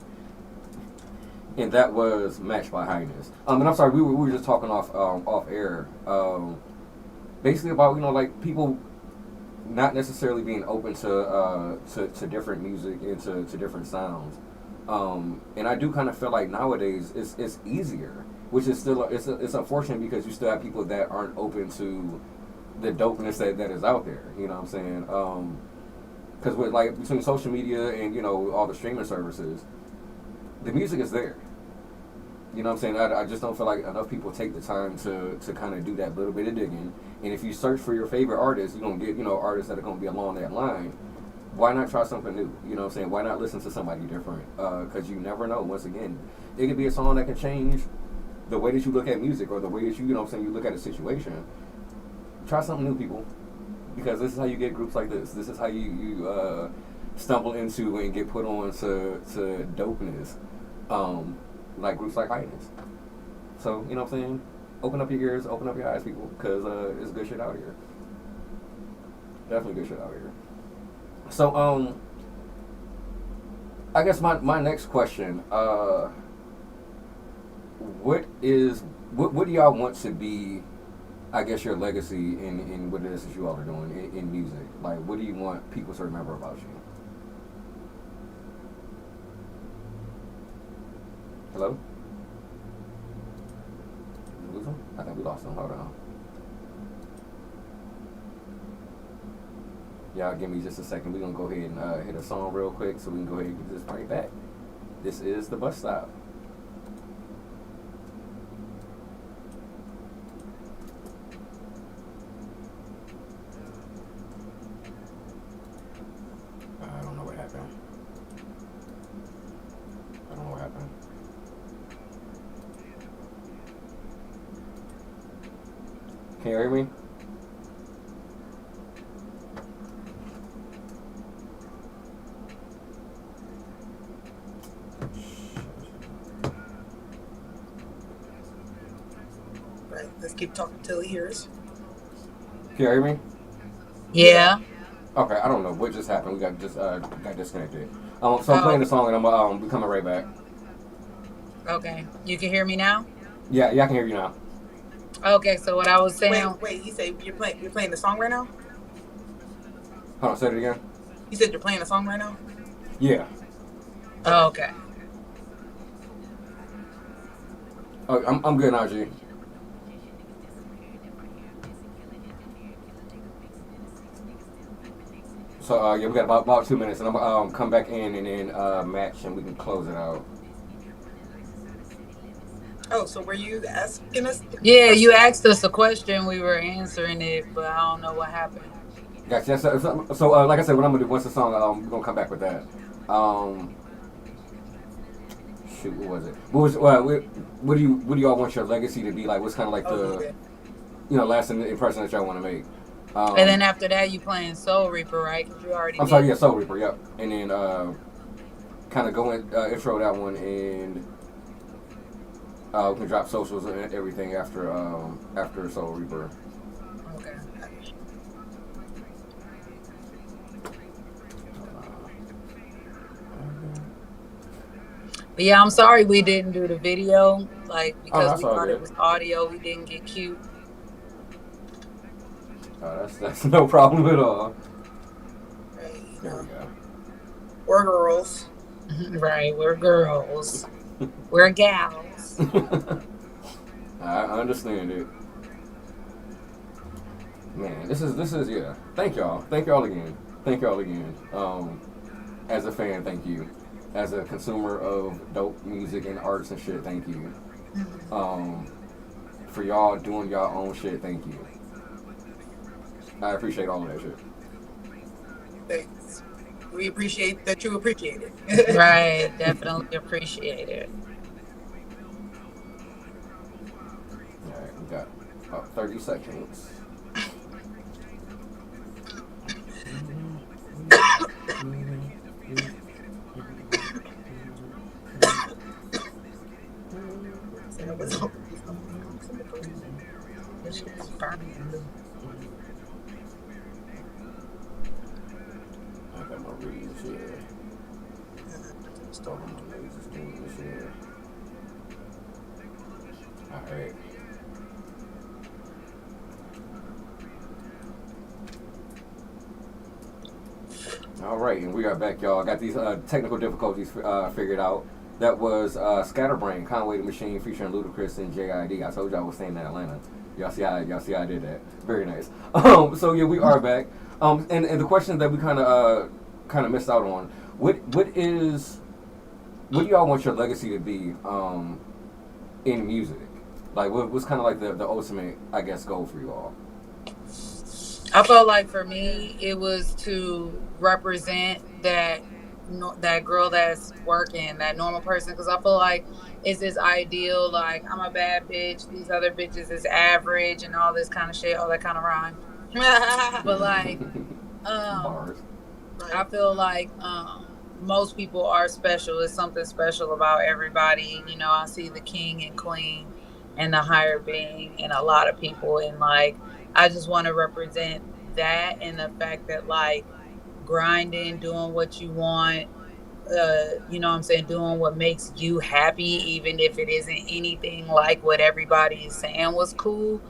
And that was Match by HIghness. And I'm sorry, we were just talking off air. Basically about, you know, like people not necessarily being open to different music and to different sounds. And I do kind of feel like nowadays it's easier, which is still it's unfortunate because you still have people that aren't open to the dopeness that is out there. You know what I'm saying? Because with like between social media and, you know, all the streaming services, the music is there. You know what I'm saying? I just don't feel like enough people take the time to kind of do that little bit of digging. And if you search for your favorite artists, you're going to get, you know, artists that are going to be along that line. Why not try something new? You know what I'm saying? Why not listen to somebody different? Because you never know. Once again, it could be a song that can change the way that you look at music or the way that you know what I'm saying, you look at a situation. Try something new, people. Because this is how you get groups like this. This is how you stumble into and get put on to dopeness. Like groups like HIghness. So, you know what I'm saying? Open up your ears, open up your eyes, people, because it's good shit out here. Definitely good shit out here. So, I guess my next question, what do y'all want to be, I guess, your legacy in what it is that you all are doing in music? Like, what do you want people to remember about you? Hello? Did we lose him? I think we lost him. Hold on. Y'all give me just a second. We're going to go ahead and hit a song real quick so we can go ahead and get this right back. This is The Bus Stop. I don't know what happened. I don't know what happened. Can you hear me? Right. Let's keep talking till he hears. Can you hear me? Yeah. Okay, I don't know what just happened. We got disconnected. So I'm playing the song and I'm coming right back. Okay. You can hear me now? Yeah, I can hear you now. Okay, so what I was saying. Wait. He said you're playing the song right now. Hold on, say it again. You said you're playing the song right now. Yeah. Oh, okay. Oh, I'm good now, G. So yeah, we got about 2 minutes, and I'm gonna come back in and then match, and we can close it out. Oh, so were you asking us? Yeah, you asked us a question. We were answering it, but I don't know what happened. Gotcha. So like I said, what I'm gonna do once the song, we're gonna come back with that. Shoot, what was it? What do y'all want your legacy to be like? What's kind of like the lasting impression that y'all want to make? And then after that, you playing Soul Reaper, right? 'Cause you already. I'm sorry, yeah, Soul Reaper, yep. And then kind of go in, intro that one, and we can drop socials and everything after Soul Reaper. Okay. But yeah, I'm sorry we didn't do the video, like because we thought it was audio. We didn't get cute. That's no problem at all. Right. There we go. We're girls. Right, we're girls. We're gals. I understand it. Man, this is yeah. Thank y'all again. As a fan, thank you. As a consumer of dope music and arts and shit, thank you. For y'all doing y'all own shit, thank you. I appreciate all of that shit. Thanks. We appreciate that you appreciate it. Right, definitely appreciate it. All right, we got about 30 seconds. I got my readings here. Start on my nose doing this here. All right. All right, and we are back, y'all. Got these technical difficulties figured out. That was Scatterbrain, Conway the Machine, featuring Ludacris and JID. I told y'all I was staying in Atlanta. Y'all see how I did that. Very nice. So yeah, we are back. And the question that we kind of missed out on. What do y'all want your legacy to be in music? Like, what's kind of like the ultimate, I guess, goal for you all? I felt like for me, it was to represent that girl that's working, that normal person. Because I feel like it's this ideal, like, I'm a bad bitch, these other bitches is average, and all this kind of shit, all that kind of rhyme. But like, Bars. I feel like most people are special. It's something special about everybody. You know, I see the king and queen and the higher being in a lot of people, and like, I just want to represent that, and the fact that like grinding, doing what you want, you know what I'm saying, doing what makes you happy, even if it isn't anything like what everybody is saying was cool.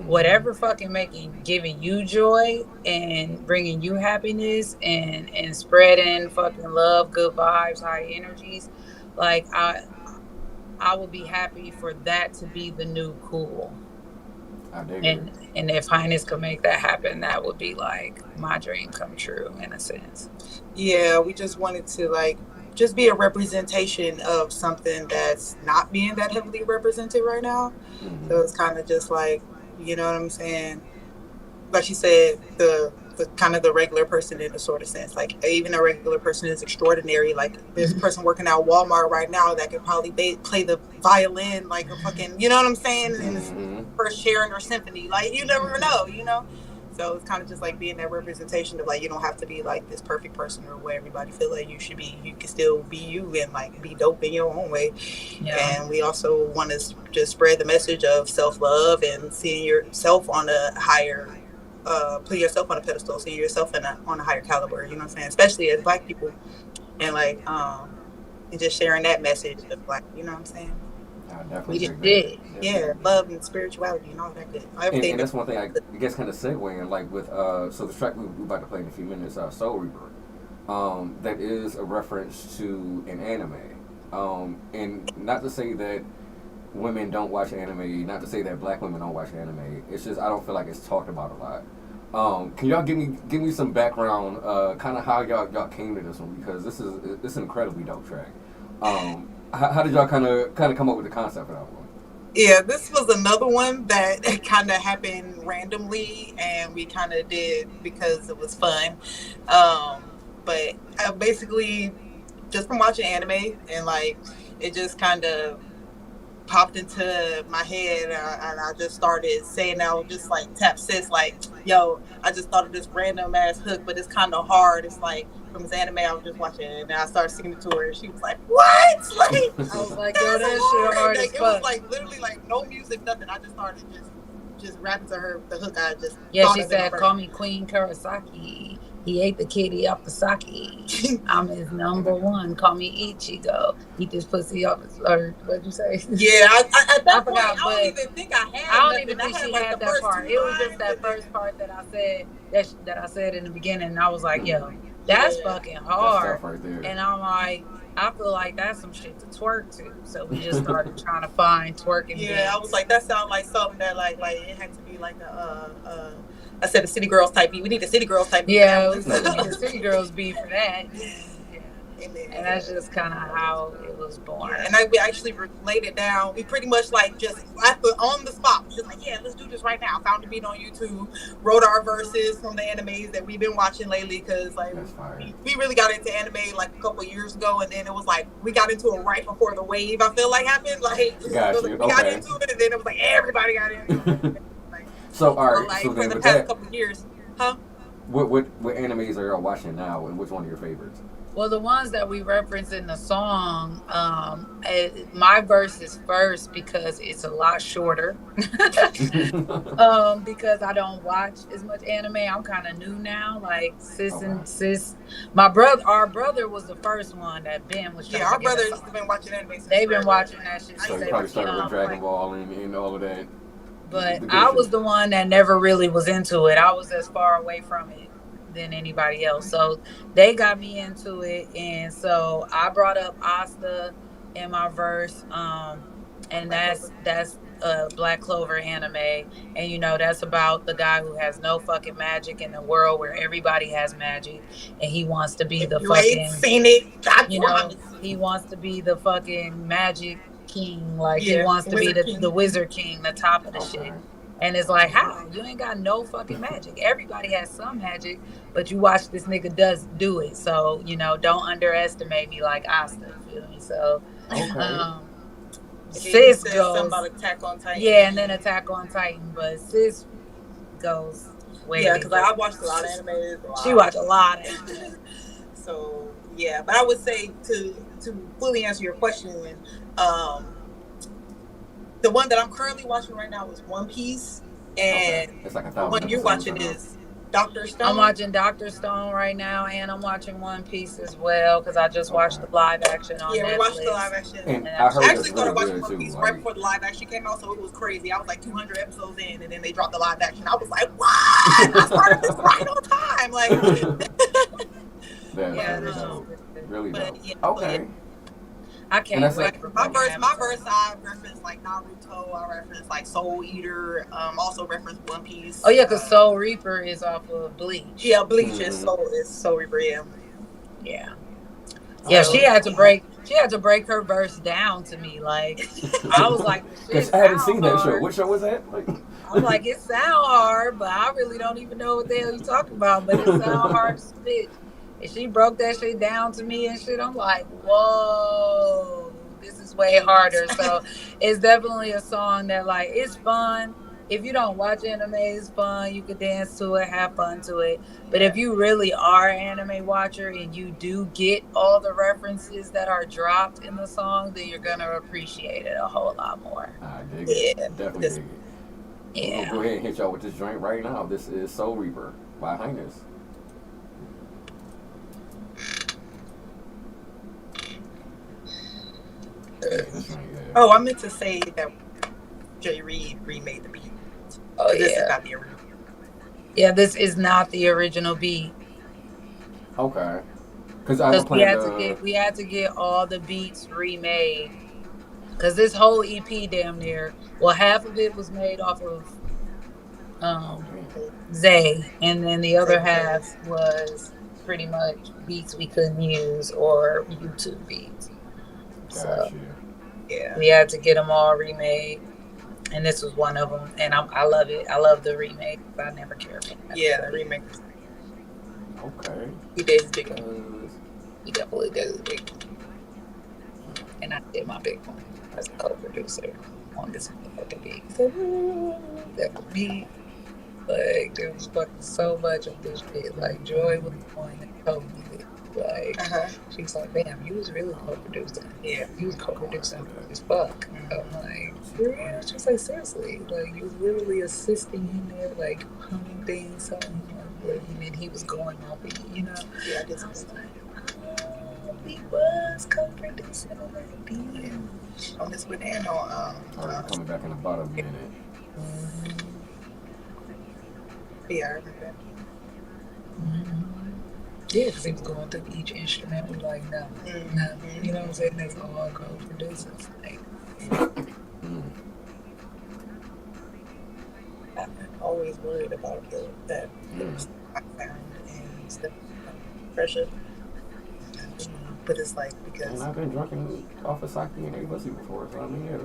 Whatever fucking giving you joy and bringing you happiness and spreading fucking love, good vibes, high energies. Like I would be happy for that to be the new cool. And if HIghness could make that happen, that would be like my dream come true in a sense. Yeah, we just wanted to like just be a representation of something that's not being that heavily represented right now. Mm-hmm. So it's kind of just like, you know what I'm saying? Like you said, the kind of the regular person in a sort of sense. Like, even a regular person is extraordinary. Like, there's a person working at Walmart right now that could probably play the violin like a fucking, you know what I'm saying? And it's first Sharon or symphony. Like, you never know, you know? So it's kind of just like being that representation of like, you don't have to be like this perfect person or what everybody feel like you should be. You can still be you and like be dope in your own way. Yeah. And we also want to just spread the message of self-love and seeing yourself on a higher, put yourself on a pedestal, seeing yourself on a higher caliber, you know what I'm saying? Especially as Black people, and like, and just sharing that message of like, you know what I'm saying? We just did. Yeah, love and spirituality and all that good. And that's one thing I guess kind of segueing, like with, so the track we're about to play in a few minutes, Soul Reaper, that is a reference to an anime. And not to say that women don't watch anime, not to say that Black women don't watch anime. It's just I don't feel like it's talked about a lot. Can y'all give me some background, kind of how y'all came to this one, because this is an incredibly dope track. How did y'all kind of come up with the concept for that one? Yeah, this was another one that kind of happened randomly, and we kind of did because it was fun. But I basically just from watching anime, and like it just kind of popped into my head, and I just started saying, I was just like tap sis, like, yo, I just thought of this random ass hook, but it's kind of hard. It's like from this anime I was just watching, and I started singing it to her, and she was like, what? Like, I was like, yo, that shit hard as fuck. It was like literally like no music, nothing. I just started just rapping to her the hook. I just she said, call me Queen Kurosaki. He ate the kitty off the sake. I'm his number one. Call me Ichigo. Eat this pussy off his, or what'd you say? Yeah, I forgot. I don't even think I had. I don't even think she had that part. It was just that first part that I said that I said in the beginning. And I was like, yo, that's fucking hard. Right there. And I'm like, I feel like that's some shit to twerk to. So we just started trying to find twerking. Yeah, beats. I was like, that sounds like something that like it had to be like I said a City Girls type beat. We need a City Girls type beat. Yeah, we need a City Girls beat for that. Yeah. And that's just kind of how it was born. Yeah, and we actually laid it down. We pretty much like just on the spot, just like, yeah, let's do this right now. Found the beat on YouTube, wrote our verses from the animes that we've been watching lately, because like we really got into anime like a couple years ago, and then it was like we got into it right before the wave, I feel like, happened. Like we got into it, and then it was like everybody got into it. Like, so all right, like, so for then the with past that, couple years, huh? What animes are y'all watching now, and which one of your favorites? Well, the ones that we reference in the song, my verse is first because it's a lot shorter. Because I don't watch as much anime. I'm kind of new now. Like sis, our brother was the first one that Ben was. Yeah, our brothers have been watching anime. They've been watching that shit. So you probably started with Dragon Ball and all of that. But I was the one that never really was into it. I was as far away from it than anybody else. So they got me into it, and so I brought up Asta in my verse, and that's a Black Clover anime, and you know that's about the guy who has no fucking magic in a world where everybody has magic, and he wants to be the fucking. Ain't seen it, you know, he wants to be the fucking magic king, like he wants to be the wizard king, the top of the shit. And it's like, how? You ain't got no fucking magic. Everybody has some magic, but you watch this nigga do it. So, you know, don't underestimate me like Asta, feel me? So, sis goes. About Attack on Titan. Yeah, and then Attack on Titan, but sis goes way. Yeah, because like, I watched a lot of anime. She watched a lot of anime. So, yeah, but I would say to fully answer your question, the one that I'm currently watching right now is One Piece, and it's like the one you're watching is Dr. Stone. I'm watching Dr. Stone right now, and I'm watching One Piece as well because I just watched the live action on Netflix. Yeah, we watched the live action. And I actually started watching One Piece right before the live action came out, so it was crazy. I was like 200 episodes in, and then they dropped the live action. I was like, what? I started this right on time. Like, really dope. Yeah, okay. I can't wait. My verse, I reference like Naruto. I reference like Soul Eater. Also reference One Piece. Oh yeah, because Soul Reaper is off of Bleach. Yeah, Bleach is Soul Reaper. Yeah. Yeah, she had to break her verse down to me. Like I was like, because I haven't seen that show. What show was that? Like, I'm like, it sound hard, but I really don't even know what the hell you talking about. But it sound hard to spit. And she broke that shit down to me and shit. I'm like, whoa, this is way harder. So it's definitely a song that like it's fun. If you don't watch anime, it's fun. You could dance to it, have fun to it. But if you really are an anime watcher and you do get all the references that are dropped in the song, then you're gonna appreciate it a whole lot more. I dig it. Definitely dig it. Yeah. We'll go ahead and hit y'all with this joint right now. This is Soul Reaper by HIghness. Oh, I meant to say that Jay Reed remade the beat. Oh, this is not the original. Yeah, this is not the original beat. Okay. Because we had to get all the beats remade. Because this whole EP damn near, well, half of it was made off of Zay, and then the other half was pretty much beats we couldn't use or YouTube beats. So, yeah, we had to get them all remade, and this was one of them. And I love it. I love the remake. I never cared for that. Yeah, the remake. Okay. He did his big one. He definitely did his big one. And I did my big one as a co-producer on this motherfucking beat. That beat, like, there was fucking so much of this shit. Like, Joy was the one that told me that. Like, she was like, "Damn, you was really co-producing." Yeah, you was co-producing as fuck. I'm like, for real? She was like, seriously, like, you was literally assisting him there, like, humming things, something, and then he was going off it, you know? Yeah, I was like, oh, he was co-producing on that beat. On this one and on, coming back in about a minute. Yeah, I remember that. Yeah, because he was going through each instrument. We like, no. You know what I'm saying? That's all co-producers. Like, I'm always worried about that sound and stuff. Pressure. but it's like And because I've been drunk off of sake and A-Pussy before, so I mean, yeah.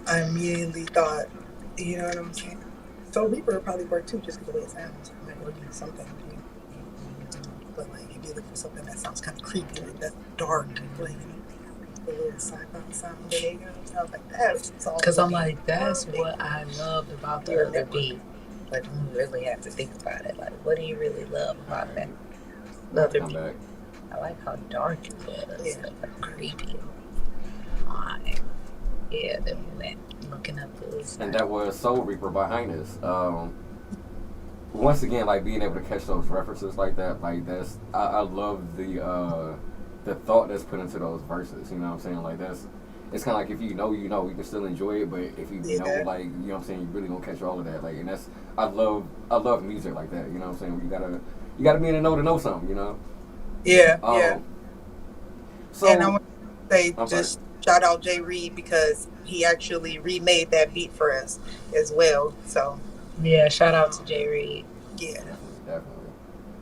I immediately thought, you know what I'm saying? So Reaper would probably work too, just because the way it sounds. It might work in something. But like, if you look for something that sounds kind of creepy, like that's dark, like the little sci-fi sound that they got, sounds like that. Because I'm like, that's what I loved about the other beat. Like, you really have to think about it. Like, what do you really love about that? Other beat. I like how dark it was, like creepy. Yeah, then we went looking up those. And that was Soul Reaper by HIghness. Once again, like being able to catch those references like that, like that's I love the thought that's put into those verses. You know what I'm saying? Like it's kind of like if you know, you can still enjoy it, but if you know, like you know what I'm saying, you really gonna catch all of that. Like, and that's I love music like that. You know what I'm saying? You gotta be in the know to know something. You know? Yeah, yeah. So, and I want to say shout out Jay Reed because he actually remade that beat for us as well. So yeah, shout out to Jay Reed. Yeah, definitely.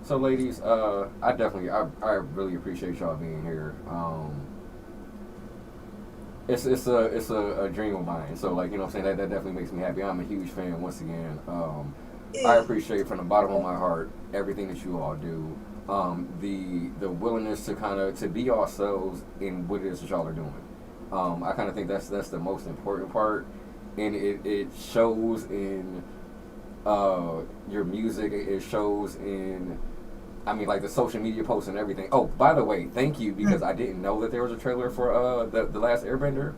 So ladies, I really appreciate y'all being here. It's a dream of mine. So like, you know what I'm saying, that definitely makes me happy. I'm a huge fan once again. I appreciate from the bottom of my heart everything that you all do. The willingness to be yourselves in what it is that y'all are doing. I kind of think that's the most important part, and it shows in your music. It shows in, I mean, like the social media posts and everything. Oh, by the way, thank you, because I didn't know that there was a trailer for the last Airbender,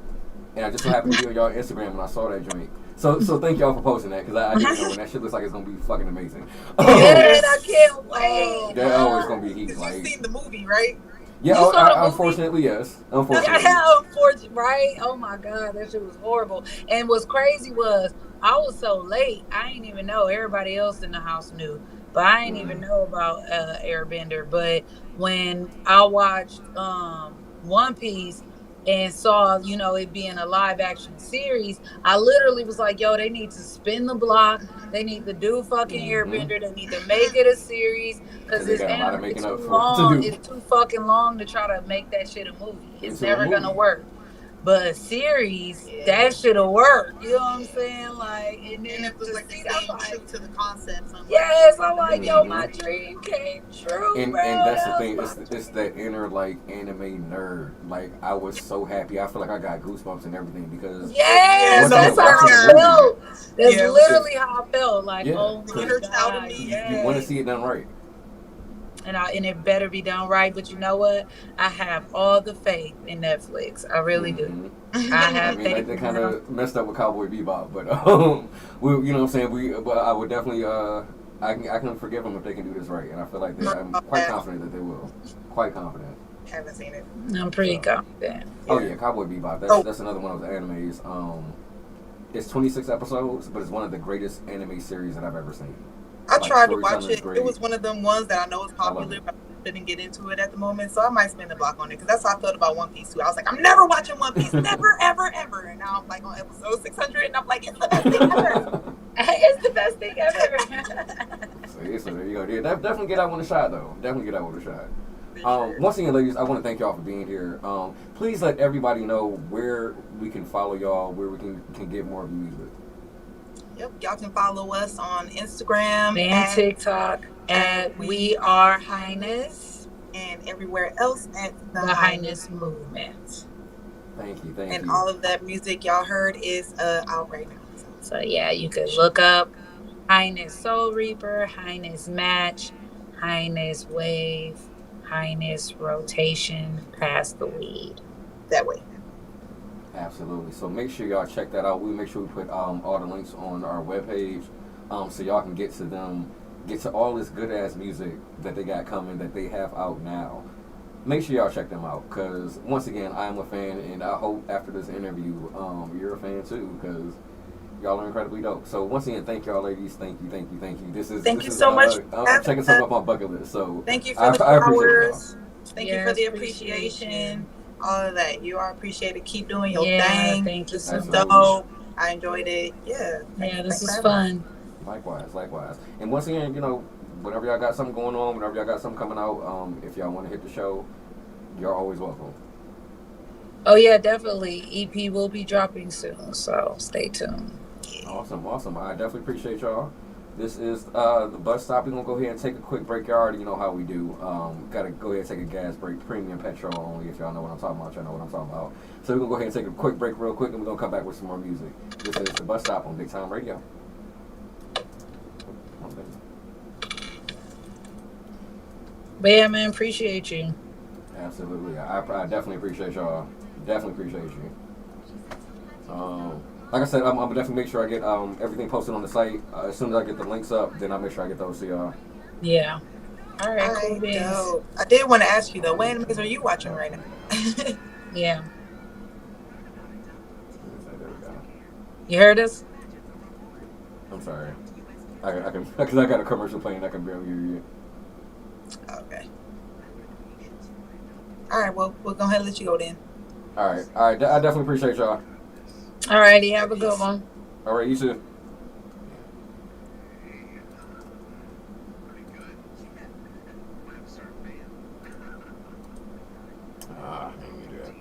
and I just so happened to be on y'all Instagram and I saw that joint. So thank y'all for posting that, because I didn't know, and that shit looks like it's gonna be fucking amazing. Yeah, I can't wait. That always gonna be heat. Because like, you've seen the movie, right? Yeah, unfortunately, yes. Unfortunately. Right? Oh my God, that shit was horrible. And what's crazy was I was so late, I didn't even know. Everybody else in the house knew, but I didn't even know about Airbender. But when I watched One Piece and saw, it being a live action series, I literally was like, yo, they need to spin the block. They need to do fucking Airbender. They need to make it a series, because it's too long. It's too fucking long to try to make that shit a movie. It's never gonna work. But a series, that shit'll work. You know what I'm saying? Like, and then it was like true to the concept. Yes, I'm like, yo, my dream came true. And bro. that's the thing. It's that inner like anime nerd. Like, I was so happy. I feel like I got goosebumps and everything because that's how I felt. That's literally how I felt. Like, oh my God, you want to see it done right. And it better be done right. But you know what? I have all the faith in Netflix. I really do. I have faith. Like, they kind of messed up with Cowboy Bebop, but you know what I'm saying. But I would definitely I can forgive them if they can do this right, and I feel like I'm quite confident that they will. Quite confident. Haven't seen it. I'm pretty confident. Oh yeah, Cowboy Bebop. That's another one of the animes. It's 26 episodes, but it's one of the greatest anime series that I've ever seen. I tried to watch it. It was one of them ones that I know is popular, but I didn't get into it at the moment. So I might spend a block on it, because that's how I felt about One Piece too. I was like, I'm never watching One Piece, never, ever, ever. And now I'm like on episode 600, and I'm like, it's the best thing ever. It's the best thing ever. So there you go. Yeah, definitely get that one a shot, though. Definitely get that one a shot. Once again, ladies, I want to thank y'all for being here. Please let everybody know where we can follow y'all, where we can get more of your music. Yep, y'all can follow us on Instagram and TikTok at We Are HIghness, and everywhere else at the HIghness Movement. Thank you. And all of that music y'all heard is out right now. So yeah, you can look up HIghness Soul Reaper, HIghness Match, HIghness Wave, HIghness Rotation, Pass the Weed. That way. Absolutely. So make sure y'all check that out. We make sure we put all the links on our webpage, so y'all can get to all this good ass music that they got coming, that they have out now. Make sure y'all check them out, because once again, I am a fan, and I hope after this interview, you're a fan too, because y'all are incredibly dope. So once again, thank y'all, ladies. Thank you. Thank you so much. I'm checking something off my bucket list. So thank you for the flowers. Thank you for the appreciation. All of that. You are appreciated. Keep doing your thing. Thank you so much. I enjoyed it. Yeah. This was fun. Likewise, likewise. And once again, whenever y'all got something going on, whenever y'all got something coming out, if y'all want to hit the show, you're always welcome. Oh yeah, definitely. EP will be dropping soon, so stay tuned. Awesome, awesome. I definitely appreciate y'all. This is the bus stop. We're gonna go ahead and take a quick break. You already know how we do. Gotta go ahead and take a gas break. Premium petrol only. If y'all know what I'm talking about, y'all know what I'm talking about. So we're gonna go ahead and take a quick break real quick, and we're gonna come back with some more music. This is the bus stop on Big Time Radio. But yeah, man, appreciate you. Absolutely. I definitely appreciate y'all. Definitely appreciate you. Like I said, I'm gonna definitely make sure I get everything posted on the site. As soon as I get the links up, then I'll make sure I get those to y'all. Yeah. All right, cool beans. I did want to ask you though, what animes are you watching right now? Yeah. There we go. You heard us? I'm sorry. I can because I got a commercial playing. I can barely hear you. Okay. All right. Well, we'll go ahead and let you go then. All right. I definitely appreciate y'all. All righty, have a good one. All right, you too. I didn't mean to do that.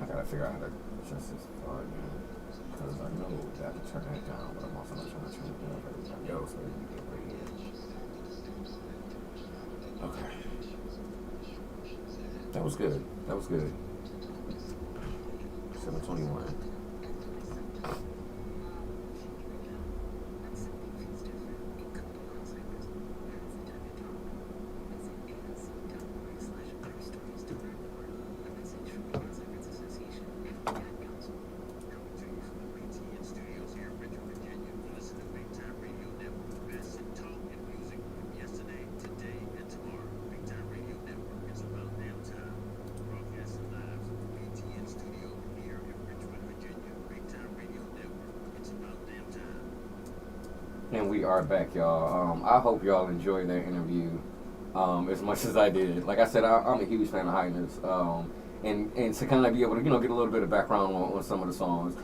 I gotta figure out how to adjust this part, man. Because I know that I can turn that down, but I'm also not trying to turn it down every time I go, so you get right here. Okay. That was good. That was good. 7:21. And we are back, y'all. I hope y'all enjoyed that interview as much as I did. Like I said, I'm a huge fan of HIghness. And to kind of be able to, get a little bit of background on some of the songs,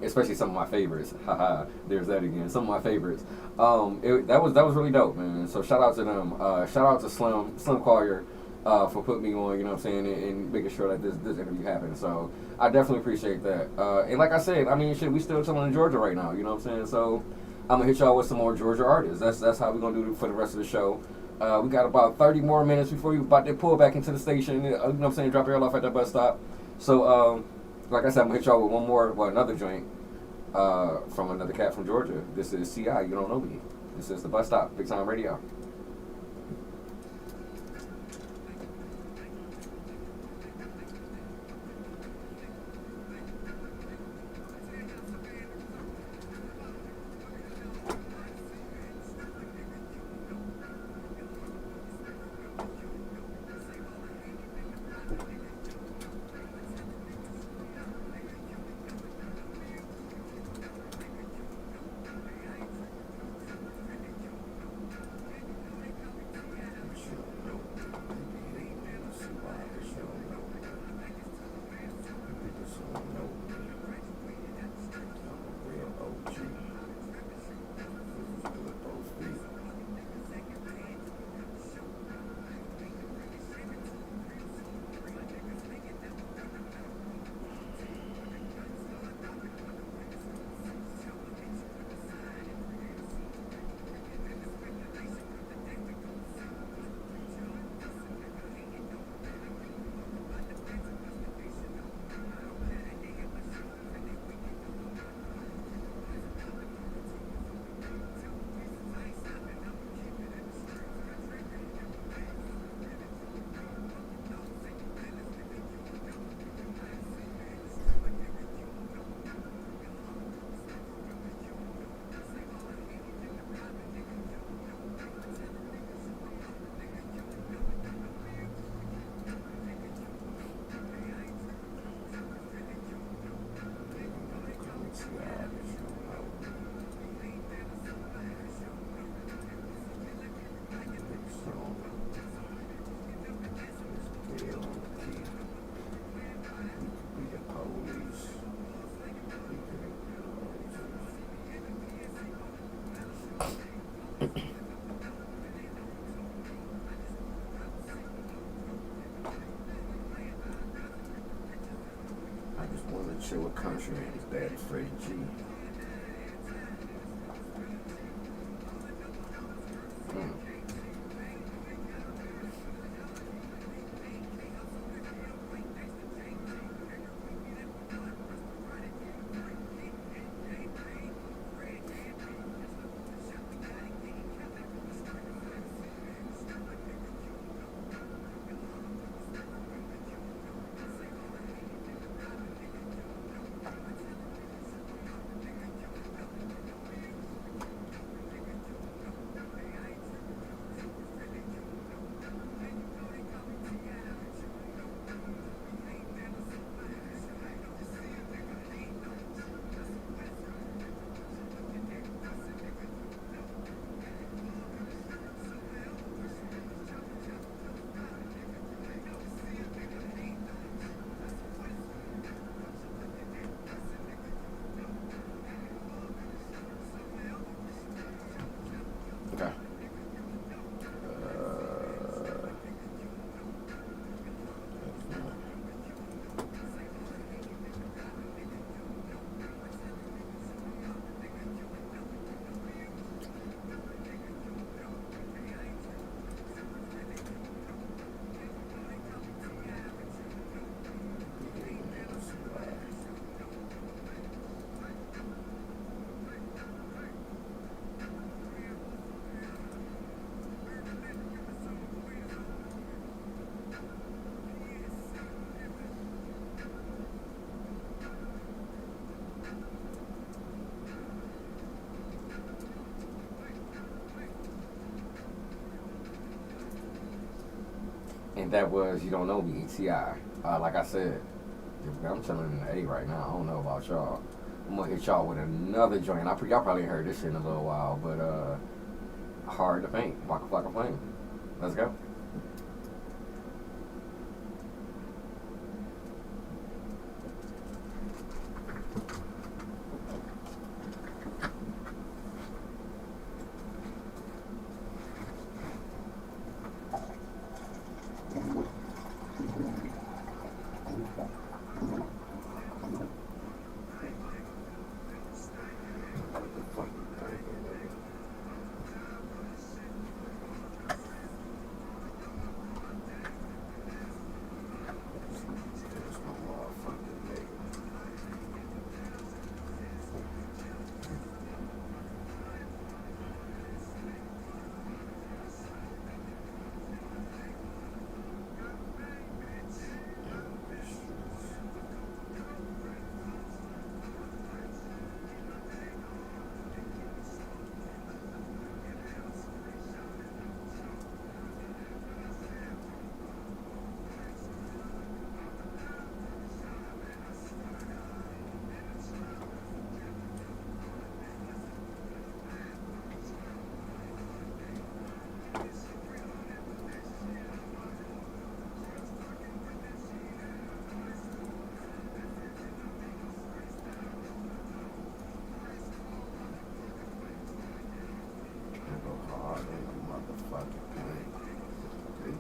especially some of my favorites. Haha, there's that again. Some of my favorites. That was really dope, man. So shout out to them. Shout out to Slim Collier for putting me on, you know what I'm saying, and making sure that this interview happened. So I definitely appreciate that. And like I said, I mean, shit, we still chilling in Georgia right now, you know what I'm saying? So I'm gonna hit y'all with some more Georgia artists. That's how we're gonna do it for the rest of the show. We got about 30 more minutes before you about to pull back into the station. You know what I'm saying? Drop y'all off at that bus stop. So, like I said, I'm gonna hit y'all with another joint from another cat from Georgia. This is CI. You don't know me. This is the bus stop. Big Time Radio. Shit, what country is that? Freddie G. Hmm. Okay. And that was You Don't Know Me, ETI. Like I said, I'm chilling in the A right now. I don't know about y'all. I'm gonna hit y'all with another joint. Y'all probably ain't heard this shit in a little while, but Hard to Paint, Waka Flocka Flame. Let's go.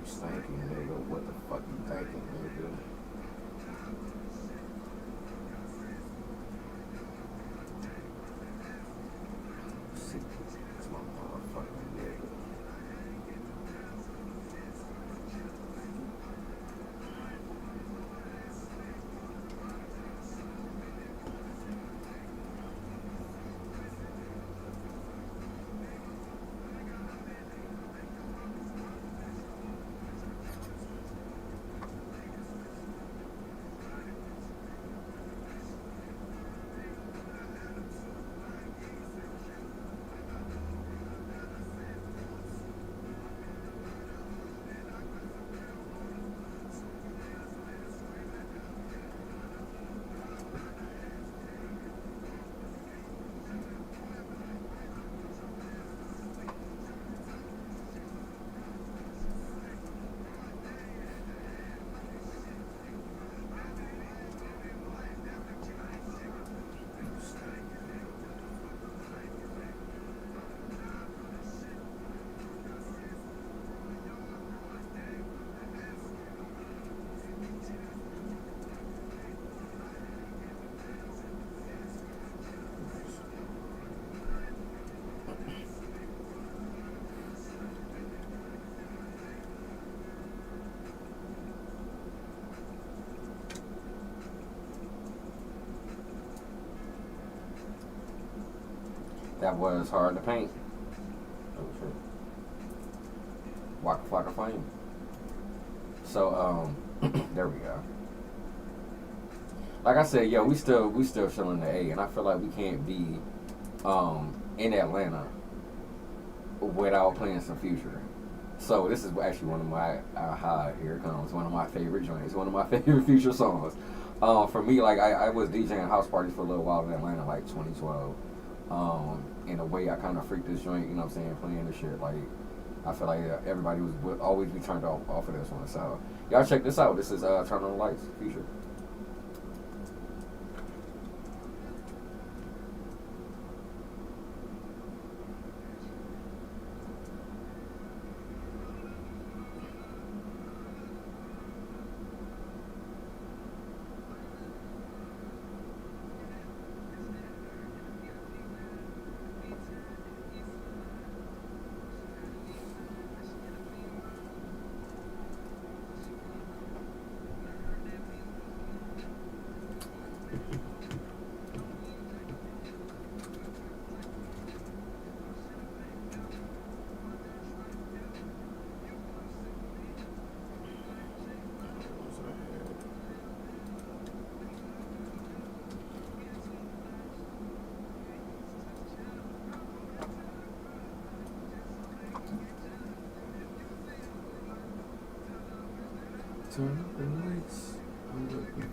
Thinking, nigga, what the fuck you thinking, nigga? See, that's my motherfucking nigga. That was Hard to Paint. Oh shit. Waka Flocka Flame. So there we go. Like I said, yo, we still feeling the A, and I feel like we can't be in Atlanta without playing some Future. So this is actually one of my here it comes, one of my favorite joints, one of my favorite Future songs. For me, like I was DJing house parties for a little while in Atlanta, like 2012. In a way, I kind of freaked this joint, you know what I'm saying, playing this shit. Like I feel like everybody would always be turned off of this one. So y'all check this out. This is Turn on the Lights, Future. Turn up the lights. I'm looking for.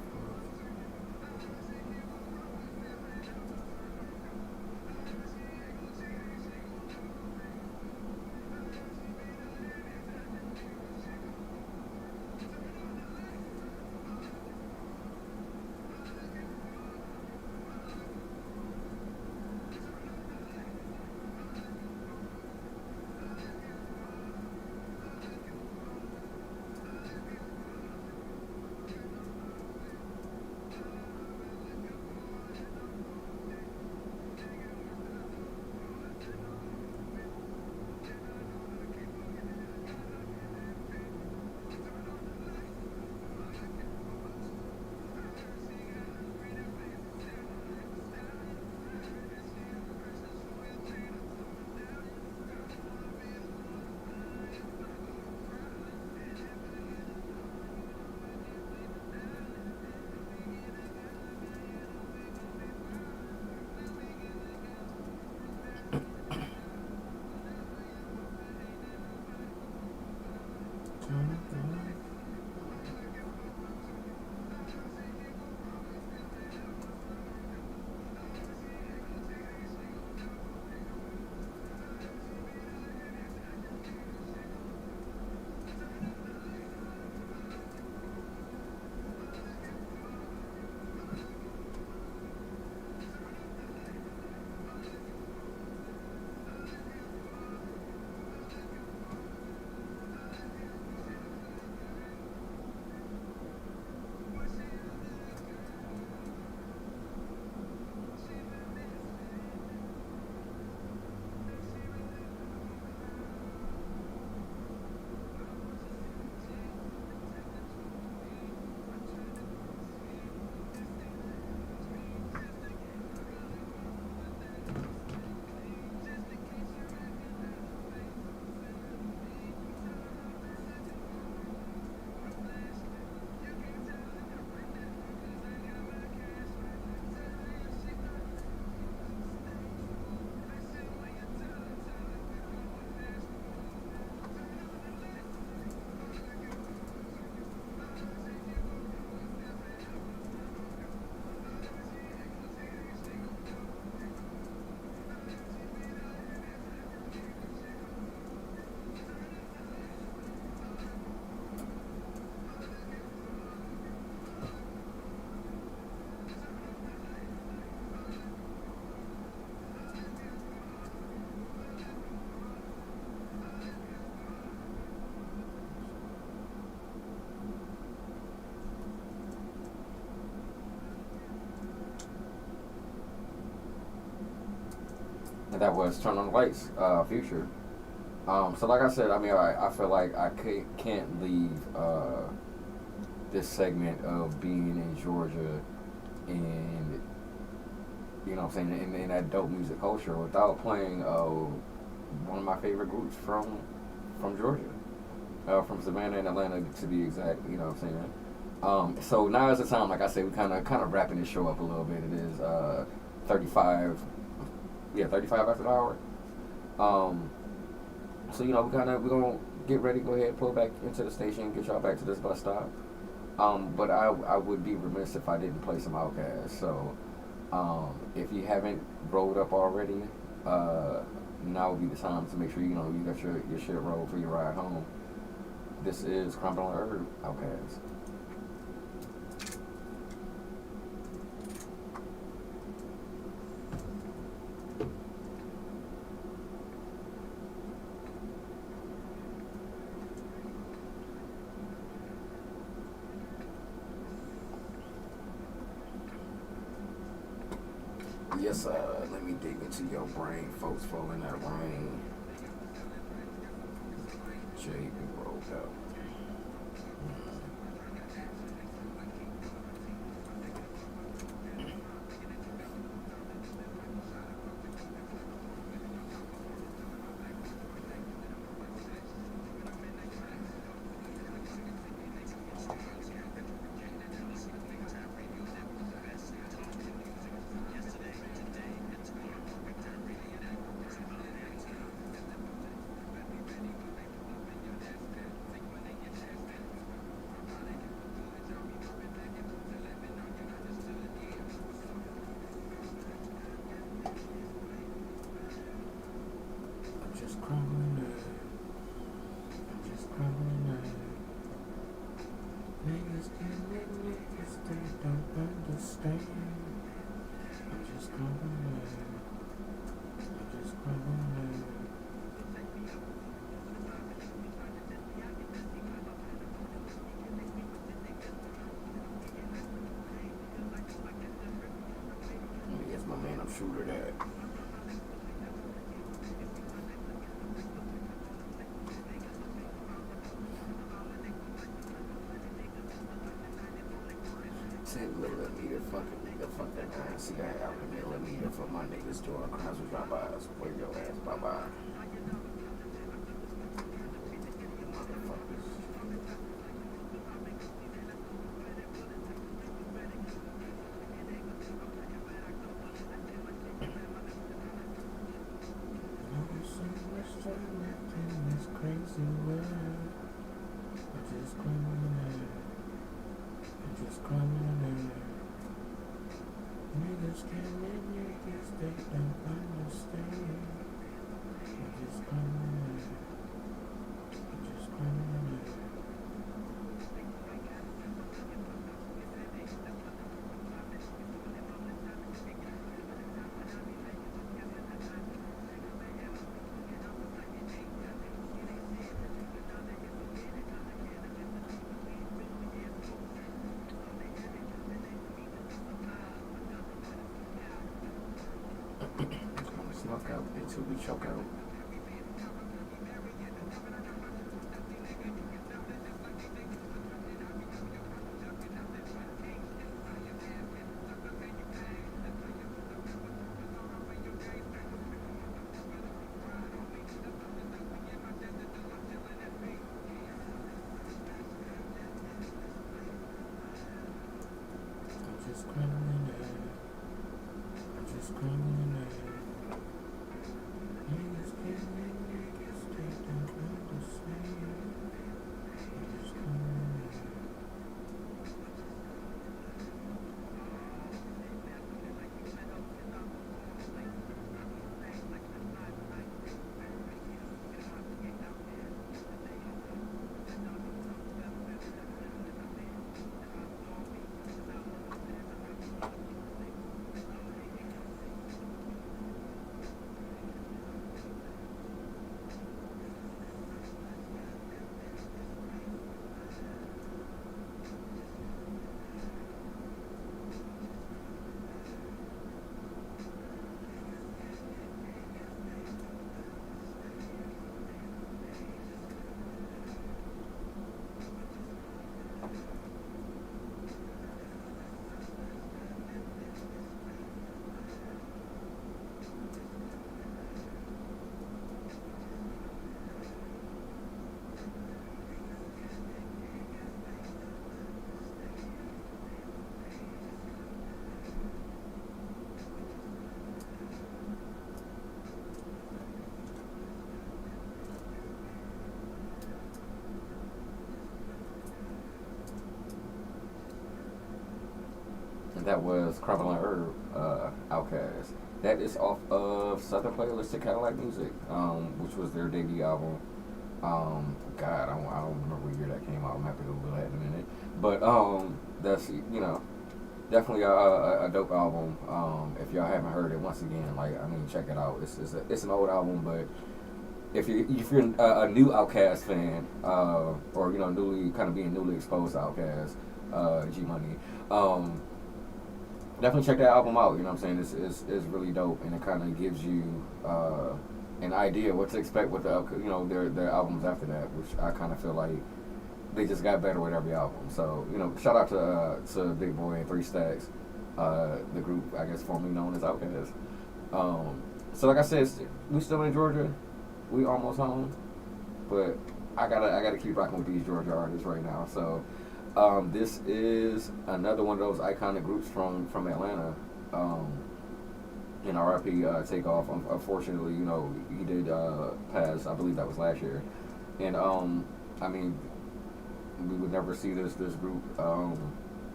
And that was Turn on the Lights, Future. So like I said, I mean, I feel like I can't leave this segment of being in Georgia and you know what I'm saying, in that dope music culture without playing one of my favorite groups from Georgia, from Savannah and Atlanta to be exact. You know what I'm saying. So now is the time, like I said, we kind of wrapping this show up a little bit. It is 35, 35 after the hour. So we're gonna get ready, go ahead, pull back into the station, get y'all back to this bus stop. But I would be remiss if I didn't play some Outkast. So if you haven't rolled up already, now would be the time to make sure you got your shit rolled for your ride home. This is Crumbling Herb, Outkast. Yes, let me dig into your brain, folks. Fall in that rain. Jay rolled out. Yes, my man, I'm shooter that. Millimeter fucking see I have a millimeter for my niggas doing crimes with drive-bys. Where your ass bye-bye. Motherfuckers. So much time in this crazy world. I'm just crying. I'm just crying. Niggas can't make niggas, they don't understand. I'm just crying. I'm just crying. Smoke out until we choke out. I'm just crying. I'm just crying. Niggas That was Crumble and Herb, Outkast. That is off of Southern Playalistic Cadillac Music, which was their debut album. God, I don't remember what year that came out. I'm happy to Google that in a minute. But that's definitely a dope album. If y'all haven't heard it, once again, check it out. It's an old album, but if you're a new Outkast fan, or newly exposed to Outkast, G Money, definitely check that album out. You know what I'm saying? It's really dope, and it kind of gives you an idea what to expect with their albums after that, which I kind of feel like they just got better with every album. So shout out to Big Boy and Three Stacks, the group I guess formerly known as Outkast. So like I said, we still in Georgia. We almost home, but I gotta keep rocking with these Georgia artists right now. So this is another one of those iconic groups from Atlanta. In RIP Takeoff. Unfortunately, he did pass. I believe that was last year, and we would never see this group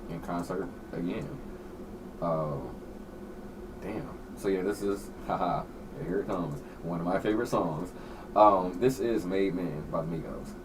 in concert again. Damn. So yeah, this is haha. Here it comes. One of my favorite songs. This is Made Man by the Migos.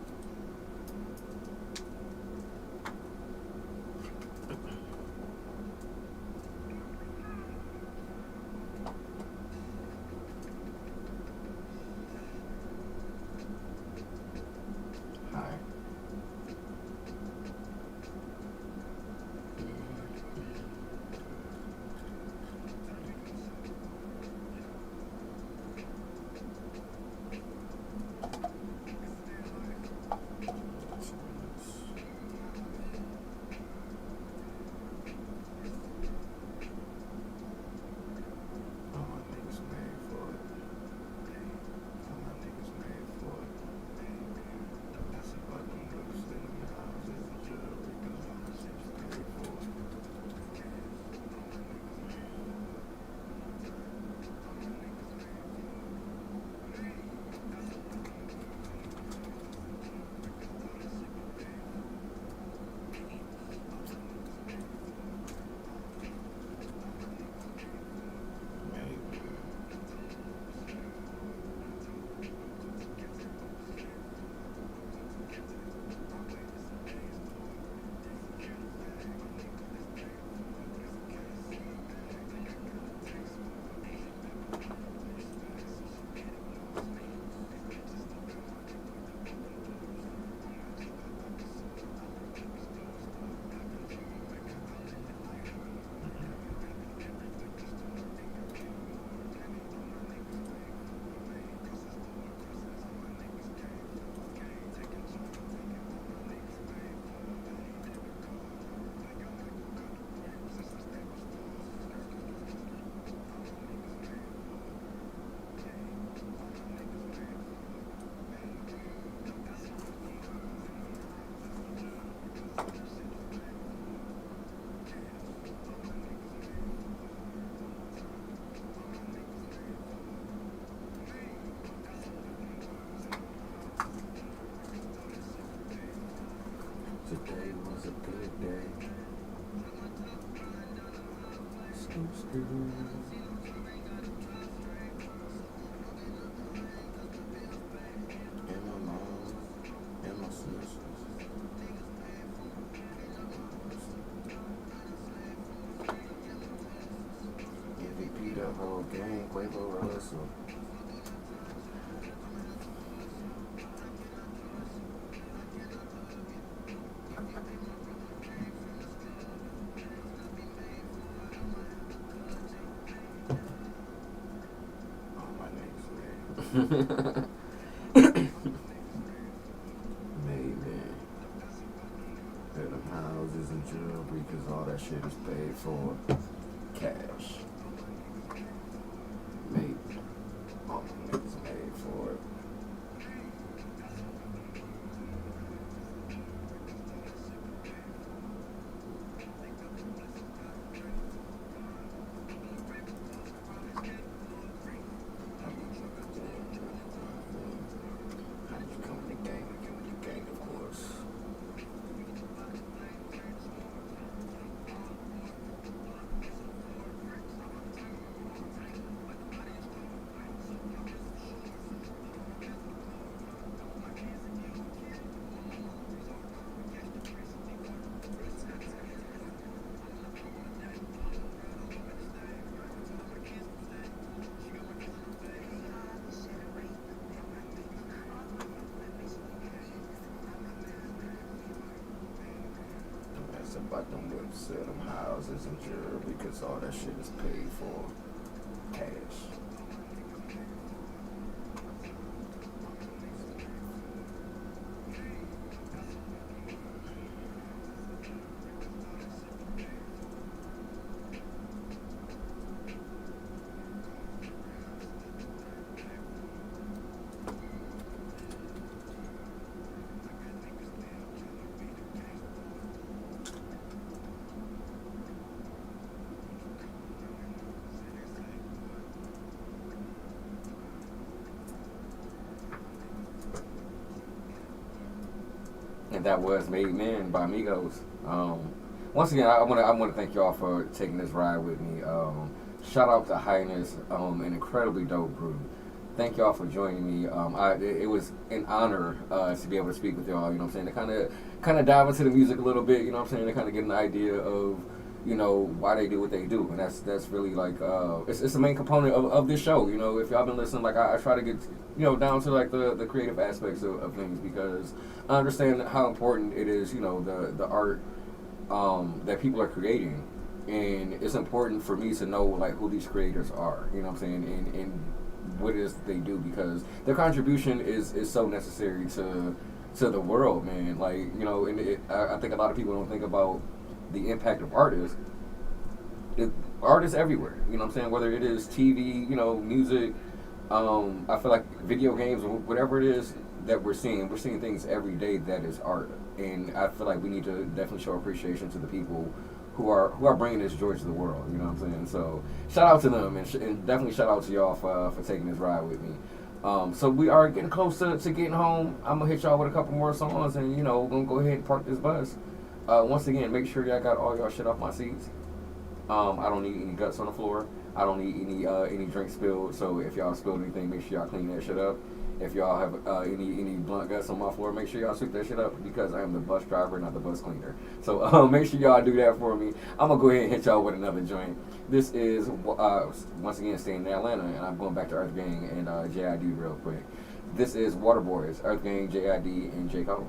Today was a good day. Scoop, scoop. And my mom and my sisters. MVP the whole gang, Quavo Russell. Maybe. Better houses and jewelry, because all that shit is paid for cash. Maybe. All the niggas paid for it. about them whips, sell them houses and jewelry because all that shit is paid for cash. And that was Made Men by Migos. Once again, I want to thank y'all for taking this ride with me. Shout out to HIghness, an incredibly dope group. Thank y'all for joining me. It was an honor to be able to speak with y'all. You know what I'm saying? To kind of dive into the music a little bit. You know what I'm saying? To kind of get an idea of why they do what they do, and that's really like it's the main component of this show. If y'all been listening, like I try to get down to like the creative aspects of things, because I understand how important it is, the art that people are creating, and it's important for me to know like who these creators are. You know what I'm saying? And what it is they do, because their contribution is so necessary to the world, man. Like and I think a lot of people don't think about the impact of artists. Artists everywhere, you know what I'm saying? Whether it is TV, music, I feel like video games or whatever it is that we're seeing things every day that is art. And I feel like we need to definitely show appreciation to the people who are bringing this joy to the world, you know what I'm saying? So shout out to them, and definitely shout out to y'all for taking this ride with me. So we are getting close to getting home. I'm gonna hit y'all with a couple more songs, and we're gonna go ahead and park this bus. Once again, make sure y'all got all y'all shit off my seats. I don't need any guts on the floor. I don't need any drink spilled. So if y'all spilled anything, make sure y'all clean that shit up. If y'all have any blunt guts on my floor, make sure y'all sweep that shit up, because I am the bus driver, not the bus cleaner. So make sure y'all do that for me. I'm gonna go ahead and hit y'all with another joint. This is once again staying in Atlanta, and I'm going back to Earth Gang and JID real quick. This is Water Boys, Earth Gang, JID, and J. Cole.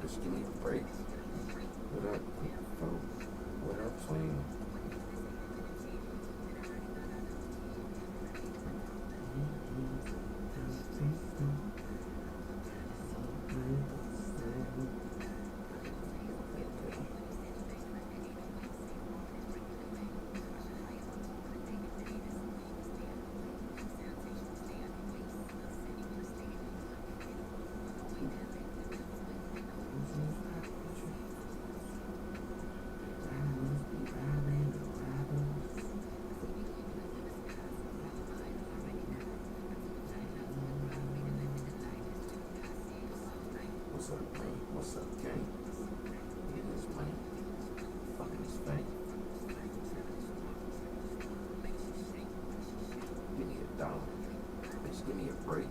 Just give me a break. What up, what up, twin? What's up, gang? Get this money. Fucking this bank. Give me $1. Bitch, give me a break.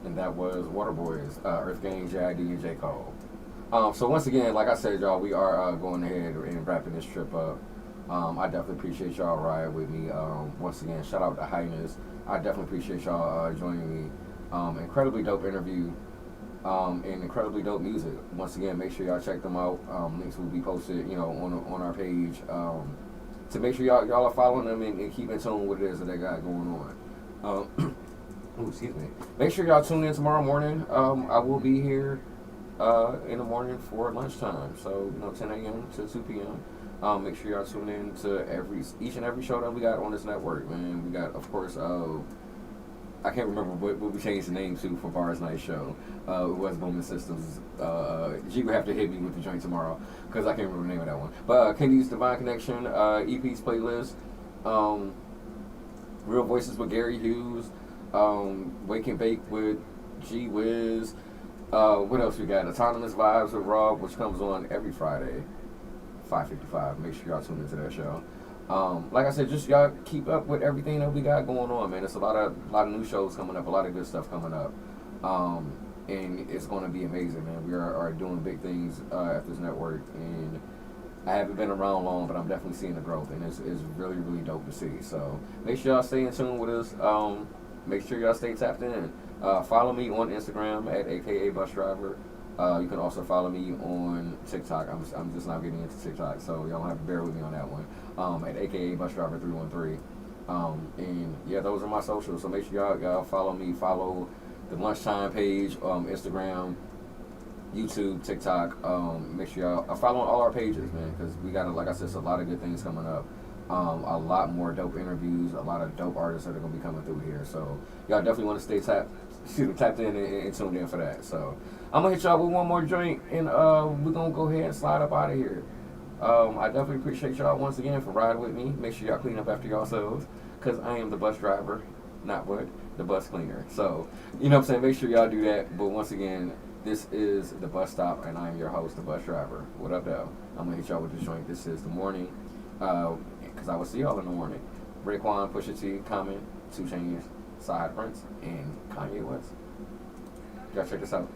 And that was Waterboys, Earth Gang, JID, and J. Cole. So once again, like I said, y'all, we are going ahead and wrapping this trip up. I definitely appreciate y'all riding with me. Once again, shout out to HIghness. I definitely appreciate y'all joining me. Incredibly dope interview. And incredibly dope music. Once again, make sure y'all check them out. Links will be posted, on our page. To make sure y'all are following them and keep in tune with what it is that they got going on. Ooh, excuse me. Make sure y'all tune in tomorrow morning. I will be here in the morning for lunchtime. So 10 a.m. to 2 p.m. Make sure y'all tune in to each and every show that we got on this network, man. We got, of course, I can't remember what we changed the name to for Bars Night Show. It was Bowman Systems. G would have to hit me with the joint tomorrow because I can't remember the name of that one. But Kenny's Divine Connection, EP's playlist, Real Voices with Gary Hughes, Wake and Bake with G Wiz. What else we got? Autonomous Vibes with Rob, which comes on every Friday, 5:55. Make sure y'all tune into that show. Like I said, just y'all keep up with everything that we got going on, man. It's a lot of new shows coming up, a lot of good stuff coming up, and it's going to be amazing, man. We are doing big things at this network, and I haven't been around long, but I'm definitely seeing the growth, and it's really, really dope to see. So make sure y'all stay in tune with us. Make sure y'all stay tapped in. Follow me on Instagram at AKA Bus Driver. You can also follow me on TikTok. I'm just not getting into TikTok, so y'all don't have to bear with me on that one. At AKA Bus Driver 313. And yeah, those are my socials. So make sure y'all follow me. Follow the Lunchtime page, Instagram, YouTube, TikTok. Make sure y'all follow all our pages, man, because we got, like I said, a lot of good things coming up. A lot more dope interviews, a lot of dope artists that are gonna be coming through here. So y'all definitely want to stay tapped in and tuned in for that. So I'm gonna hit y'all with one more joint, and we're gonna go ahead and slide up out of here. I definitely appreciate y'all once again for riding with me. Make sure y'all clean up after yourselves, because I am the bus driver, not the bus cleaner. So, you know what I'm saying? Make sure y'all do that. But once again, this is the bus stop, and I am your host, the bus driver. What up, though? I'm gonna hit y'all with this joint. This is The Morning, because I will see y'all in the morning. Raekwon, Pusha T, Common, 2 Chainz, Side Prince, and Kanye West. Y'all check this out.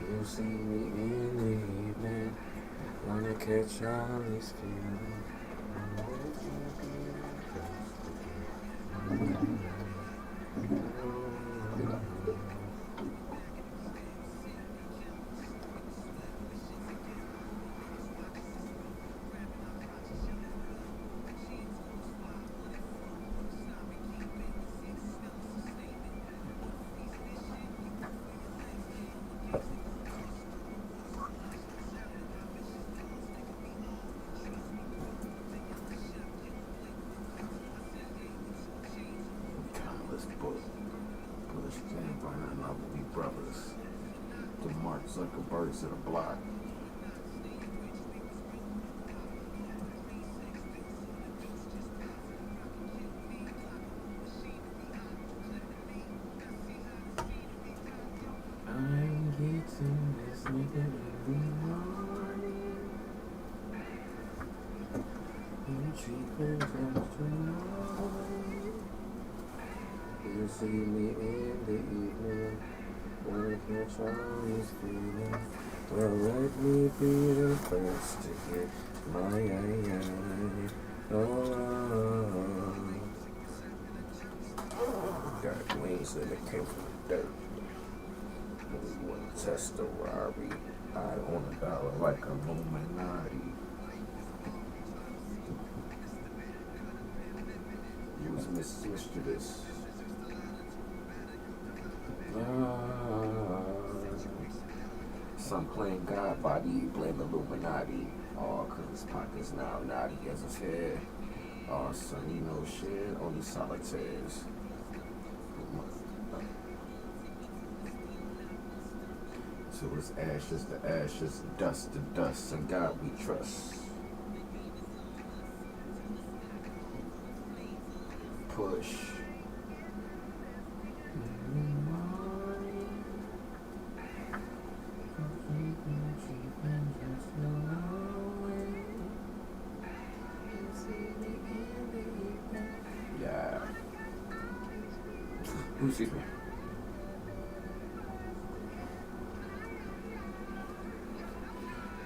You see me in the evening, wanna catch all these feelings. Brothers, the Mark Zuckerbergs of the block. I'm getting this nigga every morning. You cheapin' tonight. You see me in the evening. Wanna catch all these feelings? Well, let me be the first to get my eye. Oh, got wings that it came from the dirt. We want to test the Rari. I own $1 like a Illuminati. Use mischievous. Some claim God body, blame Illuminati. All cause his pockets now naughty as his head. Oh, son, you know shit, only solitaires. So it's ashes to ashes, dust to dust, and God we trust. push. Yeah. Excuse me.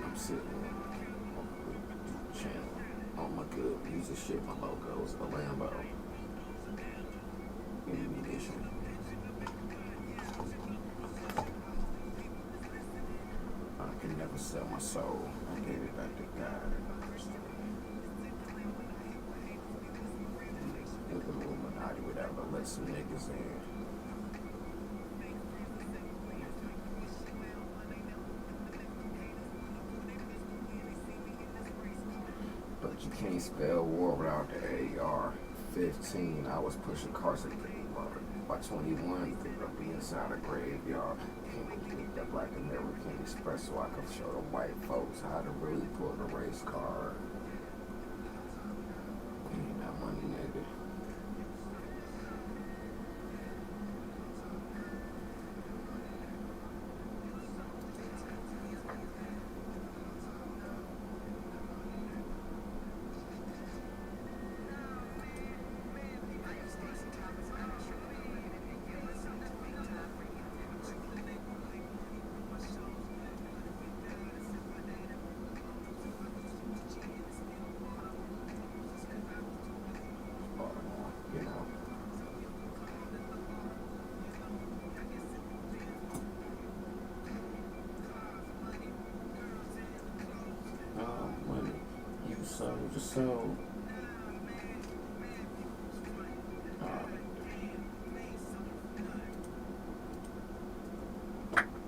I'm sitting on the channel on my good music shit. My logo's a Lambo. Ammunition. I can never sell my soul. I gave it back to God. The Illuminati would ever let some niggas in. But you can't spell war without the AR-15. I was pushing cars at by 21, picked up the inside a graveyard. That Black American Express so I could show the white folks how to really pull the race car.